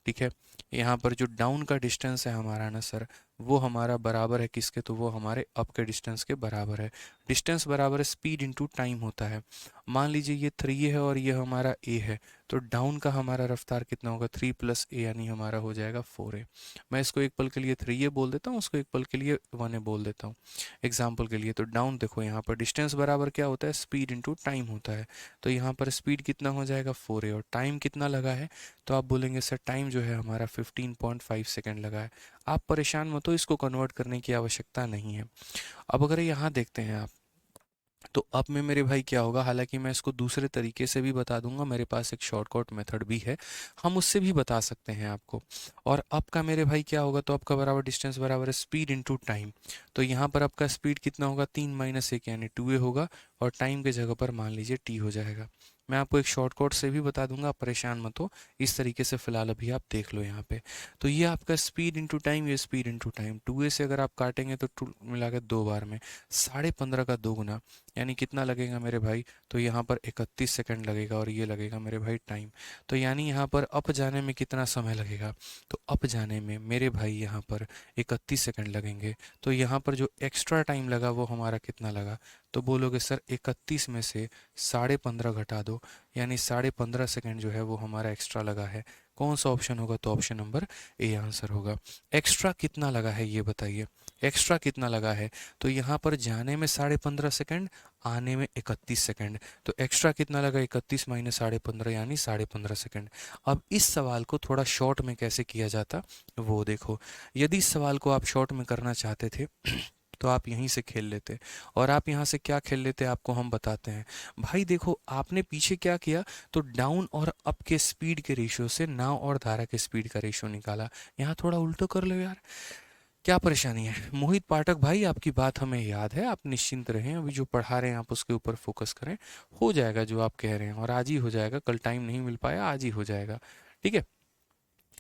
ठीक है, यहाँ पर जो डाउन का डिस्टेंस है हमारा ना सर, वो हमारा बराबर है किसके, तो वो हमारे अप के डिस्टेंस के बराबर है। डिस्टेंस बराबर स्पीड इनटू टाइम होता है। मान लीजिए ये 3 है और ये हमारा ए है, तो डाउन का हमारा रफ्तार कितना होगा, 3 + ए, यानी हमारा हो जाएगा 4a। मैं इसको एक पल के लिए 3a बोल देता हूँ, उसको एक पल के लिए 1a बोल देता हूँ एग्जाम्पल के लिए। तो डाउन देखो, यहाँ पर डिस्टेंस बराबर क्या होता है, स्पीड इंटू टाइम होता है। तो यहाँ पर स्पीड कितना हो जाएगा, 4a, और टाइम कितना लगा है, तो आप बोलेंगे सर टाइम जो है हमारा 15.5 सेकेंड लगा है। आप परेशान मत हो, इसको कन्वर्ट करने की आवश्यकता नहीं है। अब अगर यहाँ देखते हैं आप, तो अब में मेरे भाई क्या होगा, हालांकि मैं इसको दूसरे तरीके से भी बता दूंगा, मेरे पास एक शॉर्टकट मेथड भी है, हम उससे भी बता सकते हैं आपको। और अब का मेरे भाई क्या होगा, तो आपका बराबर डिस्टेंस बराबर है स्पीड इनटू टाइम। तो यहाँ पर आपका स्पीड कितना होगा, 3 - 1 यानी 2a होगा, और टाइम के जगह पर मान लीजिए t हो जाएगा। मैं आपको एक शॉर्टकट से भी बता दूंगा, आप परेशान मत हो, इस तरीके से फिलहाल अभी आप देख लो यहाँ पे। तो ये आपका स्पीड इंटू टाइम, ये स्पीड इंटू टाइम, 2a से अगर आप काटेंगे तो 2 मिला के 2 बार में 15.5 का 2 गुना, यानी कितना लगेगा मेरे भाई, तो यहाँ पर 31 सेकंड लगेगा, और ये लगेगा मेरे भाई टाइम। तो यानी यहाँ पर अप जाने में कितना समय लगेगा, तो अप जाने में मेरे भाई यहाँ पर 31 सेकंड लगेंगे। तो यहाँ पर जो एक्स्ट्रा टाइम लगा वो हमारा कितना लगा, तो बोलोगे सर 31 में से 15.5 घटा दो, यानी 15.5 सेकंड जो है वो हमारा एक्स्ट्रा लगा है। कौन सा ऑप्शन होगा, तो ऑप्शन नंबर ए आंसर होगा। एक्स्ट्रा कितना लगा है ये बताइए, एक्स्ट्रा कितना लगा है, तो यहाँ पर जाने में 15.5 सेकंड, आने में 31 सेकंड, तो एक्स्ट्रा कितना लगा, 31 - 15.5 यानी 15.5 सेकंड। अब इस सवाल को थोड़ा शॉर्ट में कैसे किया जाता वो देखो। यदि इस सवाल को आप शॉर्ट में करना चाहते थे तो आप यहीं से खेल लेते, और आप यहाँ से क्या खेल लेते आपको हम बताते हैं। भाई देखो, आपने पीछे क्या किया, तो डाउन और अप के स्पीड के रेशियो से नाव और धारा के स्पीड का रेशियो निकाला। यहाँ थोड़ा उल्टो कर लो यार, क्या परेशानी है। मोहित पाठक भाई, आपकी बात हमें याद है, आप निश्चिंत रहें, अभी जो पढ़ा रहे हैं आप उसके ऊपर फोकस करें, हो जाएगा जो आप कह रहे हैं, और आज ही हो जाएगा, कल टाइम नहीं मिल पाया, आज ही हो जाएगा, ठीक है।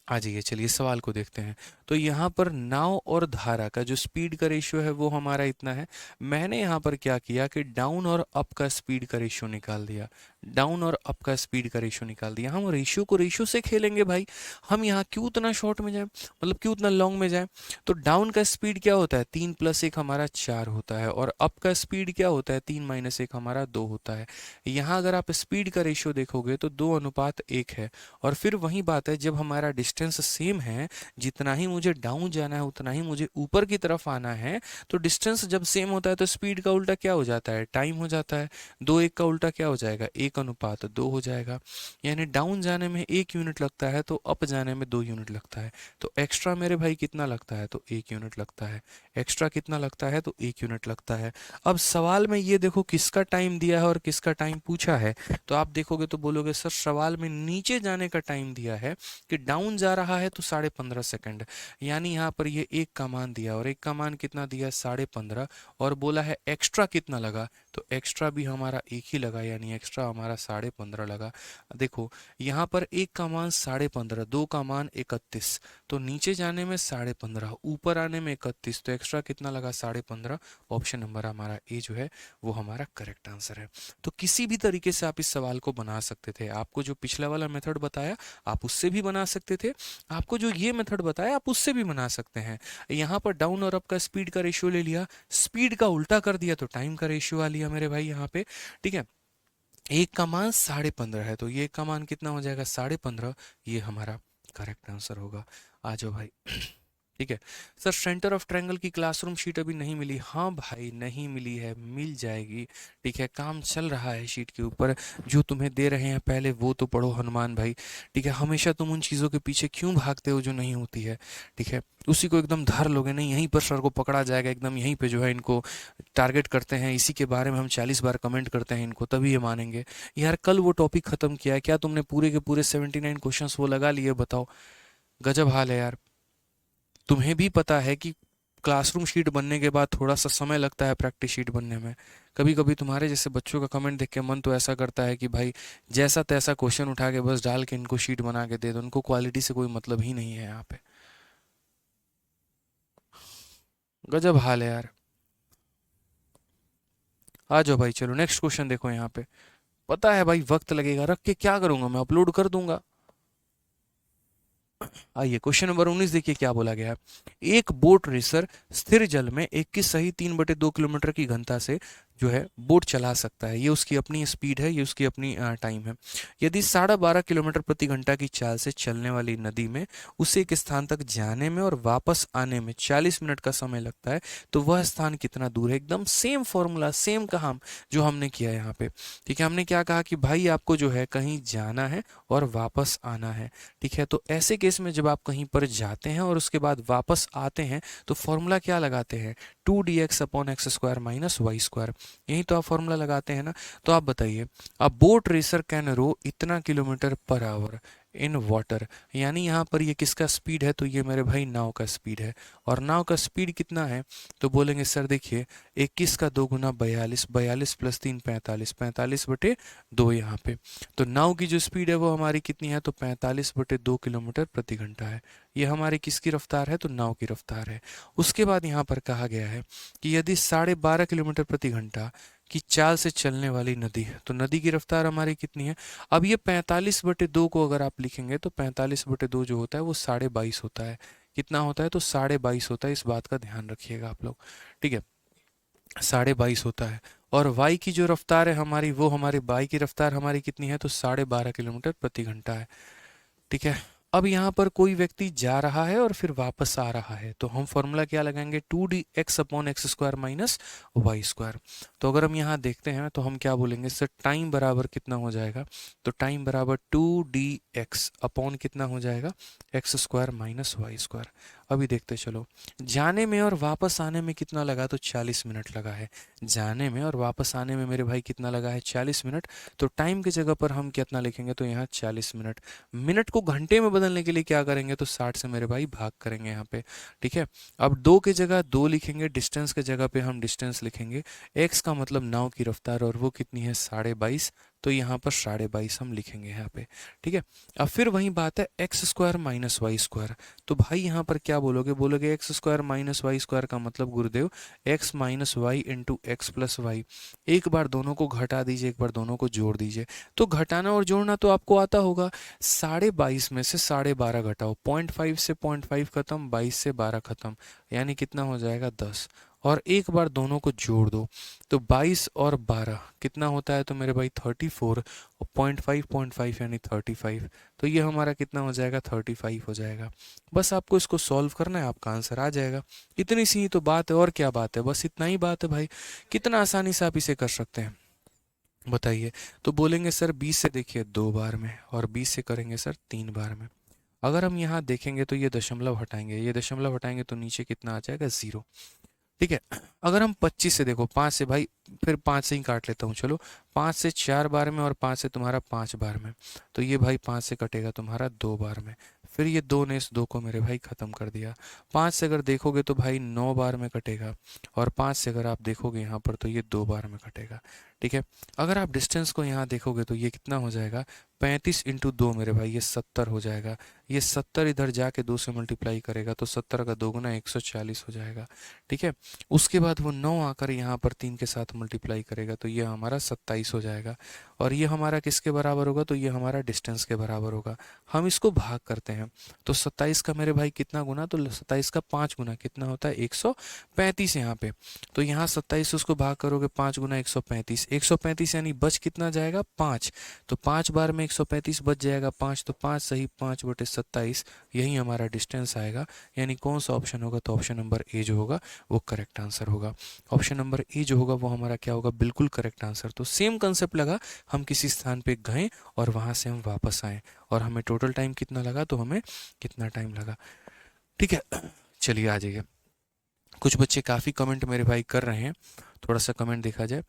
आ जाइए, चलिए सवाल को देखते हैं। तो यहाँ पर नाव और धारा का जो स्पीड का रेशियो है वो हमारा इतना है। मैंने यहाँ पर क्या किया कि डाउन और अप का स्पीड का रेशियो निकाल दिया, डाउन और अप का स्पीड का रेशियो निकाल दिया। हम रेशियो को रेशियो से खेलेंगे भाई, हम यहाँ क्यों उतना शॉर्ट में जाए, मतलब क्यों उतना लॉन्ग में जाए। तो डाउन का स्पीड क्या होता है, 3 + 1 हमारा 4 होता है, और अप का स्पीड क्या होता है, 3 - 1 हमारा 2 होता है। यहाँ अगर आप स्पीड का रेशियो देखोगे तो 2:1 है। और फिर वही बात है, जब हमारा डिस्टेंस डिस्टेंस सेम है, जितना ही मुझे डाउन जाना है उतना ही मुझे ऊपर की तरफ आना है, तो डिस्टेंस जब सेम होता है तो स्पीड का उल्टा क्या हो जाता है, टाइम हो जाता है। 2 1 का उल्टा क्या हो जाएगा, 1:2 हो जाएगा। यानी डाउन जाने में 1 यूनिट लगता है तो अप जाने में 2 यूनिट लगता है। तो एक्स्ट्रा मेरे भाई कितना लगता है, तो 1 यूनिट लगता है। एक्स्ट्रा कितना लगता है, तो 1 यूनिट लगता है। अब सवाल में ये देखो किसका टाइम दिया है और किसका टाइम पूछा है, तो आप देखोगे तो बोलोगे सर सवाल में नीचे जाने का टाइम दिया है कि डाउन जा रहा है तो 15.5 सेकंड, यानी यहाँ पर ये 1 का मान दिया और 1 का मान कितना दिया, 15.5, और बोला है एक्स्ट्रा कितना लगा, तो एक्स्ट्रा भी हमारा 1 ही लगा, यानी एक्स्ट्रा हमारा 15.5 लगा। देखो यहाँ पर 1 का मान 15.5, 2 का मान 31, तो नीचे जाने में 15.5, ऊपर आने में 31, तो एक्स्ट्रा कितना लगा, 15.5। ऑप्शन नंबर हमारा ए जो है वो हमारा करेक्ट आंसर है। तो किसी भी तरीके से आप इस सवाल को बना सकते थे। आपको जो पिछला वाला मेथड बताया आप उससे भी बना सकते थे, आपको जो ये मेथड बताया आप उससे भी बना सकते हैं। यहाँ पर डाउन और अप का स्पीड का रेशियो ले लिया, स्पीड का उल्टा कर दिया तो टाइम का रेशियो आ लिया मेरे भाई यहाँ पे। ठीक है, 1 का मान 15.5 है तो ये 1 का मान कितना हो जाएगा, 15.5, ये हमारा करेक्ट आंसर होगा। आ जाओ भाई। ठीक है सर, सेंटर ऑफ ट्रायंगल की क्लासरूम शीट अभी नहीं मिली। हाँ भाई नहीं मिली है, मिल जाएगी। ठीक है, काम चल रहा है शीट के ऊपर, जो तुम्हें दे रहे हैं पहले वो तो पढ़ो हनुमान भाई। ठीक है, हमेशा तुम उन चीज़ों के पीछे क्यों भागते हो जो नहीं होती है। ठीक है, उसी को एकदम धर लोगे नहीं, यहीं पर सर को पकड़ा जाएगा, एकदम यहीं पे जो है इनको टारगेट करते हैं, इसी के बारे में हम 40 बार कमेंट करते हैं इनको, तभी ये मानेंगे। यार कल वो टॉपिक खत्म किया है, क्या तुमने पूरे के पूरे 79 क्वेश्चंस वो लगा लिए, बताओ। गजब हाल है यार। तुम्हें भी पता है कि क्लासरूम शीट बनने के बाद थोड़ा सा समय लगता है प्रैक्टिस शीट बनने में। कभी कभी तुम्हारे जैसे बच्चों का कमेंट देख के मन तो ऐसा करता है कि भाई जैसा तैसा क्वेश्चन उठा के बस डाल के इनको शीट बना के दे दो, उनको क्वालिटी से कोई मतलब ही नहीं है यहाँ पे। गजब हाल है यार। आ जाओ भाई, चलो नेक्स्ट क्वेश्चन देखो यहाँ पे। पता है भाई वक्त लगेगा, रख के क्या करूंगा मैं, अपलोड कर दूंगा। आइए क्वेश्चन नंबर 19 देखिए क्या बोला गया है। एक बोट रेसर स्थिर जल में 21 सही 3/2 किलोमीटर की घनता से जो है बोट चला सकता है। ये उसकी अपनी स्पीड है, ये उसकी अपनी टाइम है। यदि 12.5 किलोमीटर प्रति घंटा की चाल से चलने वाली नदी में उसे एक स्थान तक जाने में और वापस आने में 40 मिनट का समय लगता है, तो वह स्थान कितना दूर है। एकदम सेम फॉर्मूला, सेम काम जो हमने किया यहाँ पे। ठीक है, हमने क्या कहा कि भाई आपको जो है कहीं जाना है और वापस आना है। ठीक है, तो ऐसे केस में जब आप कहीं पर जाते हैं और उसके बाद वापस आते हैं तो फॉर्मूला क्या लगाते हैं, 2dx/x² - y²। यही तो आप फॉर्मूला लगाते हैं ना। तो आप बताइए, अब बोट रेसर कैन रो इतना kilometre per hour in water, यानी यहाँ पर ये किसका स्पीड है, तो ये मेरे भाई नाव का स्पीड है। और नाव का स्पीड कितना है, तो बोलेंगे सर देखिए 21 का 2 गुना 42, 42 + 3 45, 45/2 यहाँ पे। तो नाव की जो स्पीड है वो हमारी कितनी है, तो 45/2 किलोमीटर प्रति घंटा है। ये हमारी किसकी रफ्तार है, तो नाव की रफ्तार है। उसके बाद यहाँ पर कहा गया है कि यदि 12.5 किलोमीटर प्रति घंटा की चाल से चलने वाली नदी है, तो नदी की रफ्तार हमारी कितनी है। अब ये 45/2 को अगर आप लिखेंगे तो 45/2 जो होता है वो 22.5 होता है। कितना होता है, तो 22.5 होता है, इस बात का ध्यान रखिएगा आप लोग। ठीक है, 22.5 होता है। और वाई की जो रफ्तार है हमारी, वो हमारी वाई की रफ्तार हमारी कितनी है, तो 12.5 किलोमीटर प्रति घंटा है। ठीक है, अब यहाँ पर कोई व्यक्ति जा रहा है और फिर वापस आ रहा है, तो हम फॉर्मूला क्या लगाएंगे, 2dx/x² - y²। तो अगर हम यहाँ देखते हैं तो हम क्या बोलेंगे सर, टाइम बराबर कितना हो जाएगा, तो टाइम बराबर 2dx अपॉन कितना हो जाएगा, x² - y²। अभी देखते चलो, जाने में और वापस आने में कितना लगा, तो 40 मिनट लगा है। जाने में और वापस आने में मेरे भाई कितना लगा है, 40 मिनट। तो टाइम की जगह पर हम कितना लिखेंगे, तो यहाँ 40 मिनट। मिनट को घंटे में बदलने के लिए क्या करेंगे, तो 60 से मेरे भाई भाग करेंगे यहाँ पे। ठीक है, अब 2 की जगह 2 लिखेंगे, डिस्टेंस की जगह पे हम डिस्टेंस लिखेंगे। एक्स का मतलब नाव की रफ्तार, और वो कितनी है, 22.5, तो यहाँ पर 22.5 हम लिखेंगे यहाँ पे। ठीक है, अब फिर वही बात है, x² - y²। तो भाई यहाँ पर क्या बोलोगे, बोलोगे x² - y² का मतलब गुरुदेव x - y × x + y। एक बार दोनों को घटा दीजिए, एक बार दोनों को जोड़ दीजिए। तो घटाना और जोड़ना तो आपको आता होगा। 22.5 में से 12.5 घटाओ, 0.5 से 0.5 खत्म, 22 से 12 खत्म, यानी कितना हो जाएगा, 10। और एक बार दोनों को जोड़ दो तो 22 और 12 कितना होता है तो मेरे भाई 34 और 0.5 यानी 35। तो ये हमारा कितना हो जाएगा 35 हो जाएगा। बस आपको इसको सॉल्व करना है, आपका आंसर आ जाएगा। इतनी सी ही तो बात है, और क्या बात है, बस इतना ही बात है भाई। कितना आसानी से आप इसे कर सकते हैं बताइए। तो बोलेंगे सर 20 से देखिए 2 बार में, और 20 से करेंगे सर 3 बार में। अगर हम यहाँ देखेंगे तो ये दशमलव हटाएंगे, ये दशमलव हटाएंगे तो नीचे कितना आ जाएगा 0। ठीक है। अगर हम 25 से देखो, 5 से भाई, फिर 5 से ही काट लेता हूँ चलो। 5 से 4 बार में और 5 से तुम्हारा 5 बार में, तो ये भाई 5 से कटेगा तुम्हारा 2 बार में। फिर ये 2 ने इस 2 को मेरे भाई ख़त्म कर दिया। 5 से अगर देखोगे तो भाई 9 बार में कटेगा, और 5 से अगर आप देखोगे यहाँ पर तो ये 2 बार में कटेगा। ठीक है। अगर आप डिस्टेंस को यहाँ देखोगे तो ये कितना हो जाएगा 35 इंटू 2 मेरे भाई, ये 70 हो जाएगा। ये 70 इधर जाके 2 से मल्टीप्लाई करेगा तो 70 का दोगुना 140 हो जाएगा। ठीक है। उसके बाद वो 9 आकर यहाँ पर 3 के साथ मल्टीप्लाई करेगा तो ये हमारा 27 हो जाएगा। और ये हमारा किसके बराबर होगा तो ये हमारा डिस्टेंस के बराबर होगा। हम इसको भाग करते हैं तो 27 का मेरे भाई कितना गुना, तो 27 का 5 गुना कितना होता है 135 यहाँ पे। तो यहाँ 27 उसको भाग करोगे 5 गुना 135, 135 यानी बच कितना जाएगा 5। तो 5 बार में 135 बच जाएगा 5, तो 5 सही 5/27, यही हमारा डिस्टेंस आएगा। यानी कौन सा ऑप्शन होगा, तो ऑप्शन नंबर ए जो होगा वो करेक्ट आंसर होगा। ऑप्शन नंबर ए जो होगा वो हमारा क्या होगा, बिल्कुल करेक्ट आंसर। तो सेम कंसेप्ट लगा, हम किसी स्थान पे गए और वहां से हम वापस आए, और हमें टोटल टाइम कितना लगा, तो हमें कितना टाइम लगा। ठीक है। चलिए आ जाइए। कुछ बच्चे काफ़ी कमेंट मेरे भाई कर रहे हैं, थोड़ा सा कमेंट देखा जाए।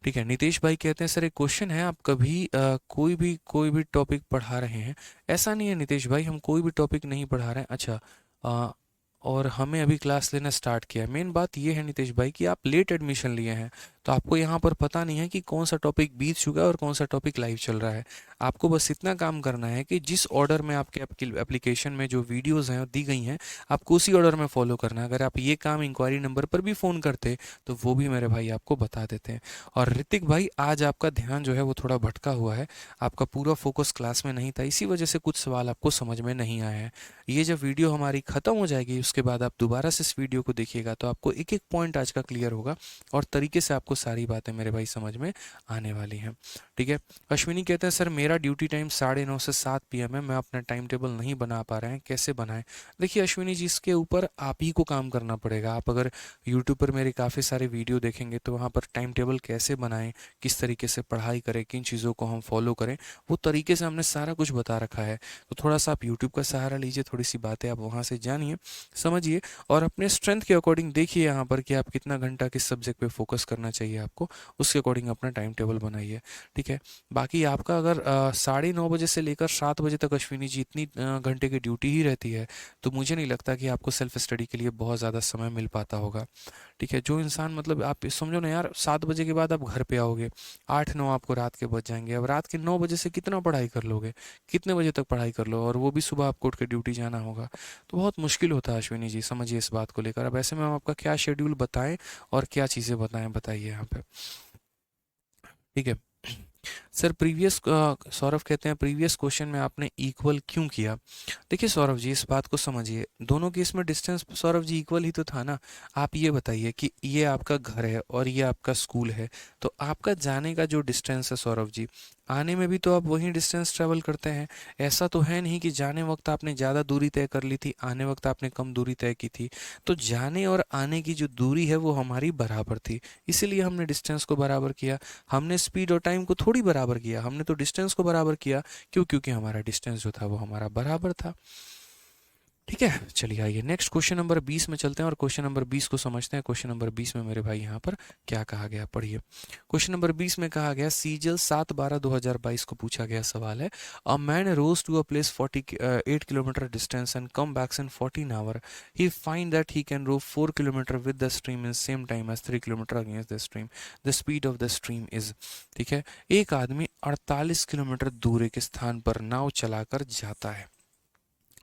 ठीक है। नितेश भाई कहते हैं सर एक क्वेश्चन है, आप कभी कोई भी टॉपिक पढ़ा रहे हैं? ऐसा नहीं है नितेश भाई, हम कोई भी टॉपिक नहीं पढ़ा रहे हैं। अच्छा, अ, और हमें अभी क्लास लेना स्टार्ट किया है। मेन बात ये है नितेश भाई कि आप लेट एडमिशन लिए हैं, तो आपको यहाँ पर पता नहीं है कि कौन सा टॉपिक बीत चुका है और कौन सा टॉपिक लाइव चल रहा है। आपको बस इतना काम करना है कि जिस ऑर्डर में आपके एप्लीकेशन में जो वीडियोज़ हैं दी गई हैं, आपको उसी ऑर्डर में फॉलो करना है। अगर आप ये काम इंक्वायरी नंबर पर भी फ़ोन करते तो वो भी मेरे भाई आपको बता देते हैं। और ऋतिक भाई, आज आपका ध्यान जो है वो थोड़ा भटका हुआ है, आपका पूरा फोकस क्लास में नहीं था, इसी वजह से कुछ सवाल आपको समझ में नहीं आए हैं। ये जब वीडियो हमारी ख़त्म हो जाएगी उसके बाद आप दोबारा से इस वीडियो को देखिएगा तो आपको एक एक पॉइंट आज का क्लियर होगा, और तरीके से आपको सारी बातें मेरे भाई समझ में आने वाली हैं। ठीक है। अश्विनी कहते हैं सर मेरा ड्यूटी टाइम 9:30 से 7 PM है, मैं अपना टाइम टेबल नहीं बना पा रहे हैं, कैसे बनाएं? देखिए अश्विनी जी, इसके ऊपर आप ही को काम करना पड़ेगा। आप अगर यूट्यूब पर मेरे काफ़ी सारे वीडियो देखेंगे तो वहाँ पर टाइम टेबल कैसे बनाएं, किस तरीके से पढ़ाई करें, किन चीज़ों को हम फॉलो करें, वो तरीके से हमने सारा कुछ बता रखा है। तो थोड़ा सा आप यूट्यूब का सहारा लीजिए, थोड़ी सी बातें आप वहाँ से जानिए, समझिए, और अपने स्ट्रेंथ के अकॉर्डिंग देखिए यहाँ पर कि आप कितना घंटा किस सब्जेक्ट पे फोकस करना चाहिए आपको, उसके अकॉर्डिंग अपना टाइम टेबल बनाइए। ठीक है। बाकी आपका अगर 9:30 बजे से लेकर 7 बजे तक अश्विनी जी इतनी घंटे की ड्यूटी ही रहती है, तो मुझे नहीं लगता कि आपको सेल्फ स्टडी के लिए बहुत ज़्यादा समय मिल पाता होगा। ठीक है। जो इंसान, मतलब आप समझो ना यार, 7 बजे के बाद आप घर पे आओगे, 8-9 आपको रात के बज जाएंगे। अब रात के 9 बजे से कितना पढ़ाई कर लोगे, कितने बजे तक पढ़ाई कर लो, और वो भी सुबह आपको उठ के ड्यूटी जाना होगा, तो बहुत मुश्किल होता है अश्विनी जी, समझिए इस बात को लेकर। अब ऐसे में हम आपका क्या शेड्यूल बताएं और क्या चीज़ें बताएं, बताइए यहाँ पे। ठीक है। सर प्रीवियस, सौरभ कहते हैं प्रीवियस क्वेश्चन में आपने इक्वल क्यों किया? देखिए सौरभ जी, इस बात को समझिए, दोनों केस में डिस्टेंस सौरभ जी इक्वल ही तो था ना। आप ये बताइए कि ये आपका घर है और ये आपका स्कूल है, तो आपका जाने का जो डिस्टेंस है सौरभ जी, आने में भी तो आप वही डिस्टेंस ट्रेवल करते हैं। ऐसा तो है नहीं कि जाने वक्त आपने ज़्यादा दूरी तय कर ली थी, आने वक्त आपने कम दूरी तय की थी। तो जाने और आने की जो दूरी है वो हमारी बराबर थी, इसीलिए हमने डिस्टेंस को बराबर किया। हमने स्पीड और टाइम को थोड़ी बराबर किया, हमने तो डिस्टेंस को बराबर किया। क्यों? क्योंकि हमारा डिस्टेंस जो था वो हमारा बराबर था। ठीक है। चलिए आइए नेक्स्ट क्वेश्चन नंबर 20 में चलते हैं और क्वेश्चन नंबर 20 को समझते हैं। क्वेश्चन नंबर 20 में मेरे भाई यहाँ पर क्या कहा गया, पढ़िए। क्वेश्चन नंबर 20 में कहा गया, सीजल 7/12/2022 को पूछा गया सवाल है, a man rows to a place 48 kilometre distance and come backs in 14 hour, he find that he can row 4 kilometre with the stream in same time as 3 kilometre against the stream, the speed of the stream is. ठीक है। एक आदमी 48 kilometre दूर एक स्थान पर नाव चलाकर जाता है।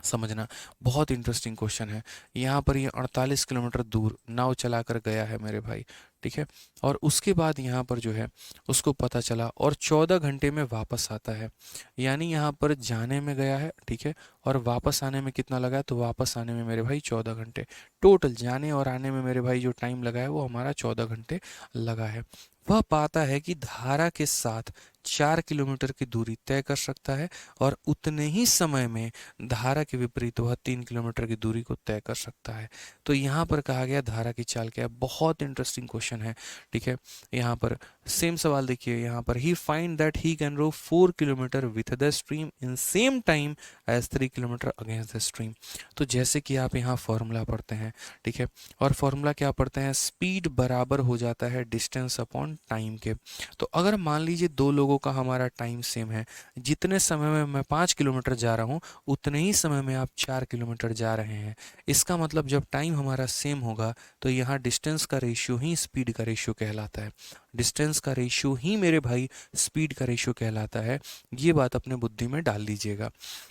समझना, बहुत इंटरेस्टिंग क्वेश्चन है। यहाँ पर ये 48 किलोमीटर दूर नाव चलाकर गया है मेरे भाई। ठीक है। और उसके बाद यहाँ पर जो है उसको पता चला और 14 घंटे में वापस आता है, यानी यहाँ पर जाने में गया है, ठीक है, और वापस आने में कितना लगा है, तो वापस आने में मेरे भाई 14 घंटे। टोटल जाने और आने में मेरे भाई जो टाइम लगा है वो हमारा 14 घंटे लगा है। वह पाता है कि धारा के साथ 4 किलोमीटर की दूरी तय कर सकता है और उतने ही समय में धारा के विपरीत वह 3 किलोमीटर की दूरी को तय कर सकता है। तो यहाँ पर कहा गया धारा की चाल क्या है। बहुत इंटरेस्टिंग क्वेश्चन है, ठीक है। यहाँ पर सेम सवाल देखिए, यहाँ पर ही find that he can row 4 kilometre with the stream in same time as 3 kilometre against the stream. तो जैसे कि आप यहाँ फॉर्मूला पढ़ते हैं, ठीक है, और फॉर्मूला क्या पढ़ते हैं, स्पीड बराबर हो जाता है डिस्टेंस अपॉन टाइम के। तो अगर मान लीजिए दो लोगों का हमारा टाइम सेम है, जितने समय में मैं 5 किलोमीटर जा रहा हूँ उतने ही समय में आप 4 किलोमीटर जा रहे हैं। इसका मतलब जब टाइम हमारा सेम होगा तो यहाँ डिस्टेंस का रेशियो ही स्पीड का रेशियो कहलाता है। डिस्टेंस का रेशियो ही मेरे भाई स्पीड का रेशियो कहलाता है। ये बात अपने बुद्धि में डाल लीजिएगा,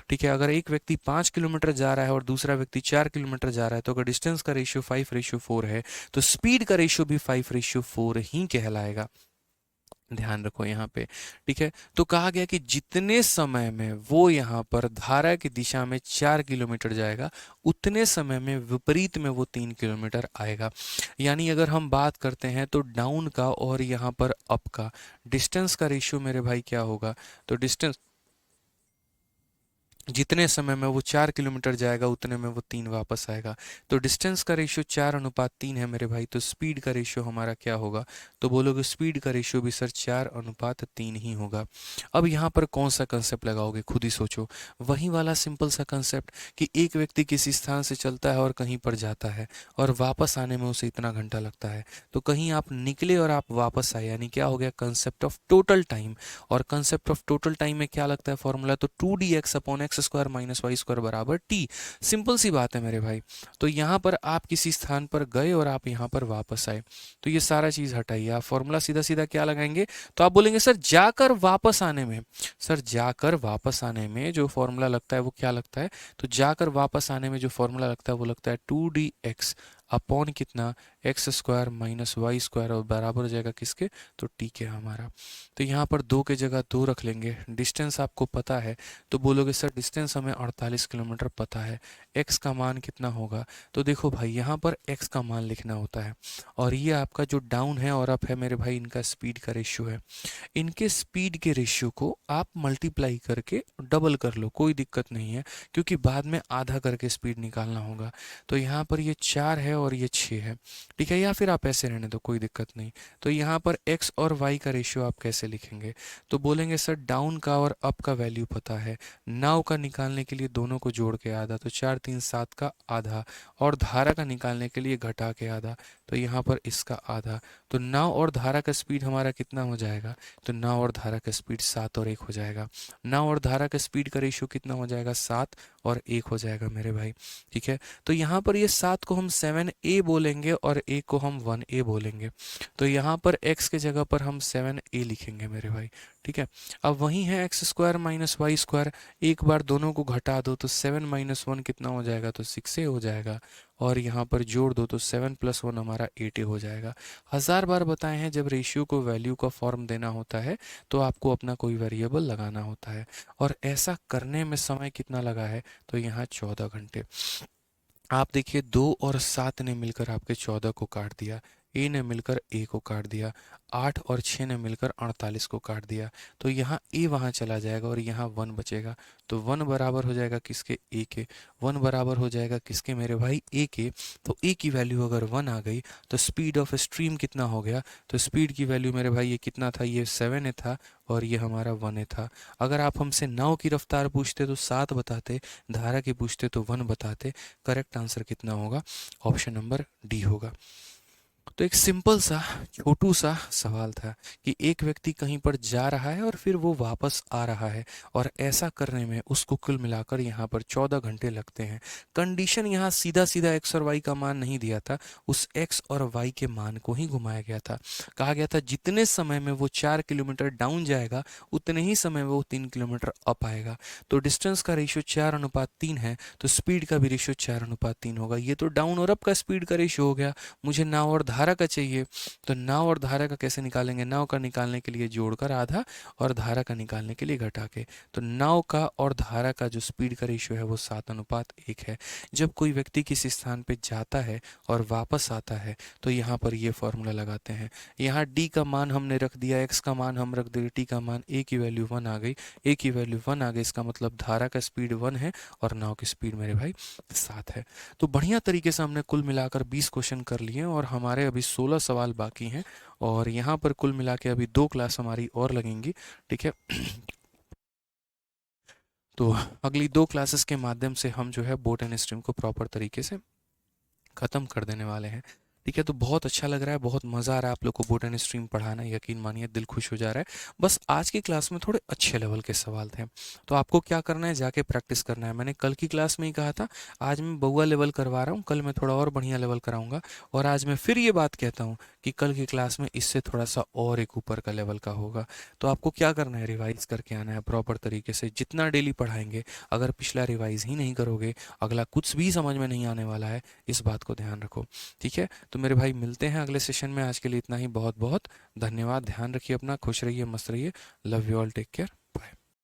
ठीक है। अगर एक व्यक्ति 5 किलोमीटर जा रहा है और दूसरा व्यक्ति 4 किलोमीटर जा रहा है, तो अगर डिस्टेंस का रेशियो 5:4 है तो स्पीड का रेशियो भी 5:4 ही कहलाएगा। ध्यान रखो यहाँ पे, ठीक है। तो कहा गया कि जितने समय में वो यहाँ पर धारा की दिशा में 4 किलोमीटर जाएगा उतने समय में विपरीत में वो 3 किलोमीटर आएगा। यानी अगर हम बात करते हैं तो डाउन का और यहाँ पर अप का डिस्टेंस का रेशियो मेरे भाई क्या होगा, तो डिस्टेंस जितने समय में वो 4 किलोमीटर जाएगा उतने में वो 3 वापस आएगा। तो डिस्टेंस का रेशियो 4:3 है मेरे भाई। तो स्पीड का रेशियो हमारा क्या होगा, तो बोलोगे स्पीड का रेशियो भी सर 4:3 ही होगा। अब यहाँ पर कौन सा कंसेप्ट लगाओगे, खुद ही सोचो। वही वाला सिंपल सा कंसेप्ट कि एक व्यक्ति किसी स्थान से चलता है और कहीं पर जाता है और वापस आने में उसे इतना घंटा लगता है। तो कहीं आप निकले और आप वापस आए, यानी क्या हो गया, कंसेप्ट ऑफ टोटल टाइम। और कंसेप्ट ऑफ टोटल टाइम में क्या लगता है फॉर्मूला, तो 2dx upon x square minus y square बराबर टी। सिंपल सी बात है मेरे भाई। तो यहाँ पर आप किसी स्थान पर गए और आप यहाँ पर वापस आए, तो ये सारा चीज हटाइए, आप फॉर्मूला सीधा सीधा क्या लगाएंगे, तो आप बोलेंगे सर जाकर वापस आने में, सर जाकर वापस आने में जो फॉर्मूला लगता है वो क्या लगता है, तो जाकर वापस आने में जो फॉर्मूला लगता है वो लगता है 2dx अपॉन कितना, x square minus y square, और बराबर हो जाएगा किसके, तो टी के हमारा। तो यहाँ पर 2 के जगह 2 रख लेंगे। डिस्टेंस आपको पता है तो बोलोगे सर डिस्टेंस हमें 48 किलोमीटर पता है, एक्स का मान कितना होगा, तो देखो भाई यहाँ पर एक्स का मान लिखना होता है और ये आपका जो डाउन है और अप है मेरे भाई इनका स्पीड का रेशियो है। इनके स्पीड के रेशियो को आप मल्टीप्लाई करके डबल कर लो, कोई दिक्कत नहीं है, क्योंकि बाद में आधा करके स्पीड निकालना होगा। तो यहाँ पर ये 4 है और ये 6 है, ठीक है, या फिर आप ऐसे रहने दो, कोई दिक्कत नहीं। तो यहाँ पर x और y का रेशियो आप कैसे लिखेंगे, तो बोलेंगे सर डाउन का और अप का वैल्यू पता है, नाव का निकालने के लिए दोनों को जोड़ के आधा, तो 4 3 7 का आधा, और धारा का निकालने के लिए घटा के आधा, तो यहाँ पर इसका आधा। तो नाव और धारा का स्पीड हमारा कितना हो जाएगा, तो नाव और धारा का स्पीड 7 और 1 हो जाएगा। नाव और धारा का स्पीड का रेशियो कितना हो जाएगा, 7 और 1 हो जाएगा मेरे भाई, ठीक है। तो यहाँ पर ये 7 को हम 7a बोलेंगे और 1 को हम 1a बोलेंगे। तो यहाँ पर x के जगह पर हम 7a लिखेंगे मेरे भाई, ठीक है। अब वही है x square minus y square, एक बार दोनों को घटा दो तो 7 माइनस 1 कितना हो जाएगा, तो 6a हो जाएगा, और यहाँ पर जोड़ दो तो 7 + 1 हमारा 8a हो जाएगा। 1000 बार बताए हैं जब रेशियो को वैल्यू का फॉर्म देना होता है तो आपको अपना कोई वेरिएबल लगाना होता है, और ऐसा करने में समय कितना लगा है, तो यहाँ 14 घंटे। आप देखिए 2 और 7 ने मिलकर आपके 14 को काट दिया, ए ने मिलकर ए को काट दिया, 8 और 6 ने मिलकर 48 को काट दिया। तो यहाँ ए वहाँ चला जाएगा और यहाँ 1 बचेगा, तो 1 बराबर हो जाएगा किसके, ए के। 1 बराबर हो जाएगा किसके मेरे भाई, ए के। तो ए की वैल्यू अगर 1 आ गई तो स्पीड ऑफ स्ट्रीम कितना हो गया, तो स्पीड की वैल्यू मेरे भाई ये कितना था, ये 7 था और ये हमारा 1 था। अगर आप हमसे नाव की रफ्तार पूछते तो 7 बताते, धारा की पूछते तो 1 बताते। करेक्ट आंसर कितना होगा, ऑप्शन नंबर डी होगा। तो एक सिंपल सा छोटू सा सवाल था कि एक व्यक्ति कहीं पर जा रहा है और फिर वो वापस आ रहा है, और ऐसा करने में उसको कुल मिलाकर यहाँ पर 14 घंटे लगते हैं। कंडीशन यहाँ सीधा सीधा एक्स और वाई का मान नहीं दिया था, उस एक्स और वाई के मान को ही घुमाया गया था। कहा गया था जितने समय में वो 4 किलोमीटर डाउन जाएगा उतने ही समय में वो 3 किलोमीटर अप आएगा। तो डिस्टेंस का रेशियो 4:3 है, तो स्पीड का भी रेशियो 4:3 होगा। ये तो डाउन और अप का स्पीड का रेशियो हो गया। मुझे नाव और धारा का चाहिए, तो नाव और धारा का कैसे निकालेंगे? नाव का निकालने के लिए जोड़कर आधा और धारा का निकालने के लिए घटा के। तो नाव का और धारा का जो स्पीड का रेशियो है वो 7:1 है। जब कोई व्यक्ति किसी स्थान पे जाता है और वापस आता है तो यहाँ पर ये फॉर्मूला लगाते हैं। यहाँ डी का मान हमने रख दिया, एक्स का मान हम रख दिए, टी का मान ए की वैल्यू 1 आ गई, ए की वैल्यू 1 आ गई, इसका मतलब धारा का स्पीड 1 है और नाव की स्पीड मेरे भाई 7 है। तो बढ़िया तरीके से हमने कुल मिलाकर 20 क्वेश्चन कर लिए और हमारे अभी 16 सवाल बाकी हैं और यहाँ पर कुल मिला के अभी 2 क्लास हमारी और लगेंगी, ठीक है। तो अगली 2 क्लासेस के माध्यम से हम जो है बोट एंड स्ट्रीम को प्रॉपर तरीके से ख़त्म कर देने वाले हैं, ठीक है। तो बहुत अच्छा लग रहा है, बहुत मज़ा आ रहा है आप लोग को बोट एंड स्ट्रीम पढ़ाना, यकीन मानिए दिल खुश हो जा रहा है। बस आज की क्लास में थोड़े अच्छे लेवल के सवाल थे, तो आपको क्या करना है, जाके प्रैक्टिस करना है। मैंने कल की क्लास में ही कहा था, आज मैं बउआ लेवल करवा रहा हूँ, कल मैं थोड़ा और बढ़िया लेवल कराऊंगा। और आज मैं फिर ये बात कहता हूँ कि कल की क्लास में इससे थोड़ा सा और एक ऊपर का लेवल का होगा। तो आपको क्या करना है, रिवाइज करके आना है प्रॉपर तरीके से, जितना डेली पढ़ाएंगे। अगर पिछला रिवाइज ही नहीं करोगे, अगला कुछ भी समझ में नहीं आने वाला है, इस बात को ध्यान रखो, ठीक है। तो मेरे भाई मिलते हैं अगले सेशन में, आज के लिए इतना ही। बहुत बहुत धन्यवाद, ध्यान रखिए अपना, खुश रहिए, मस्त रहिए, love you all, take care.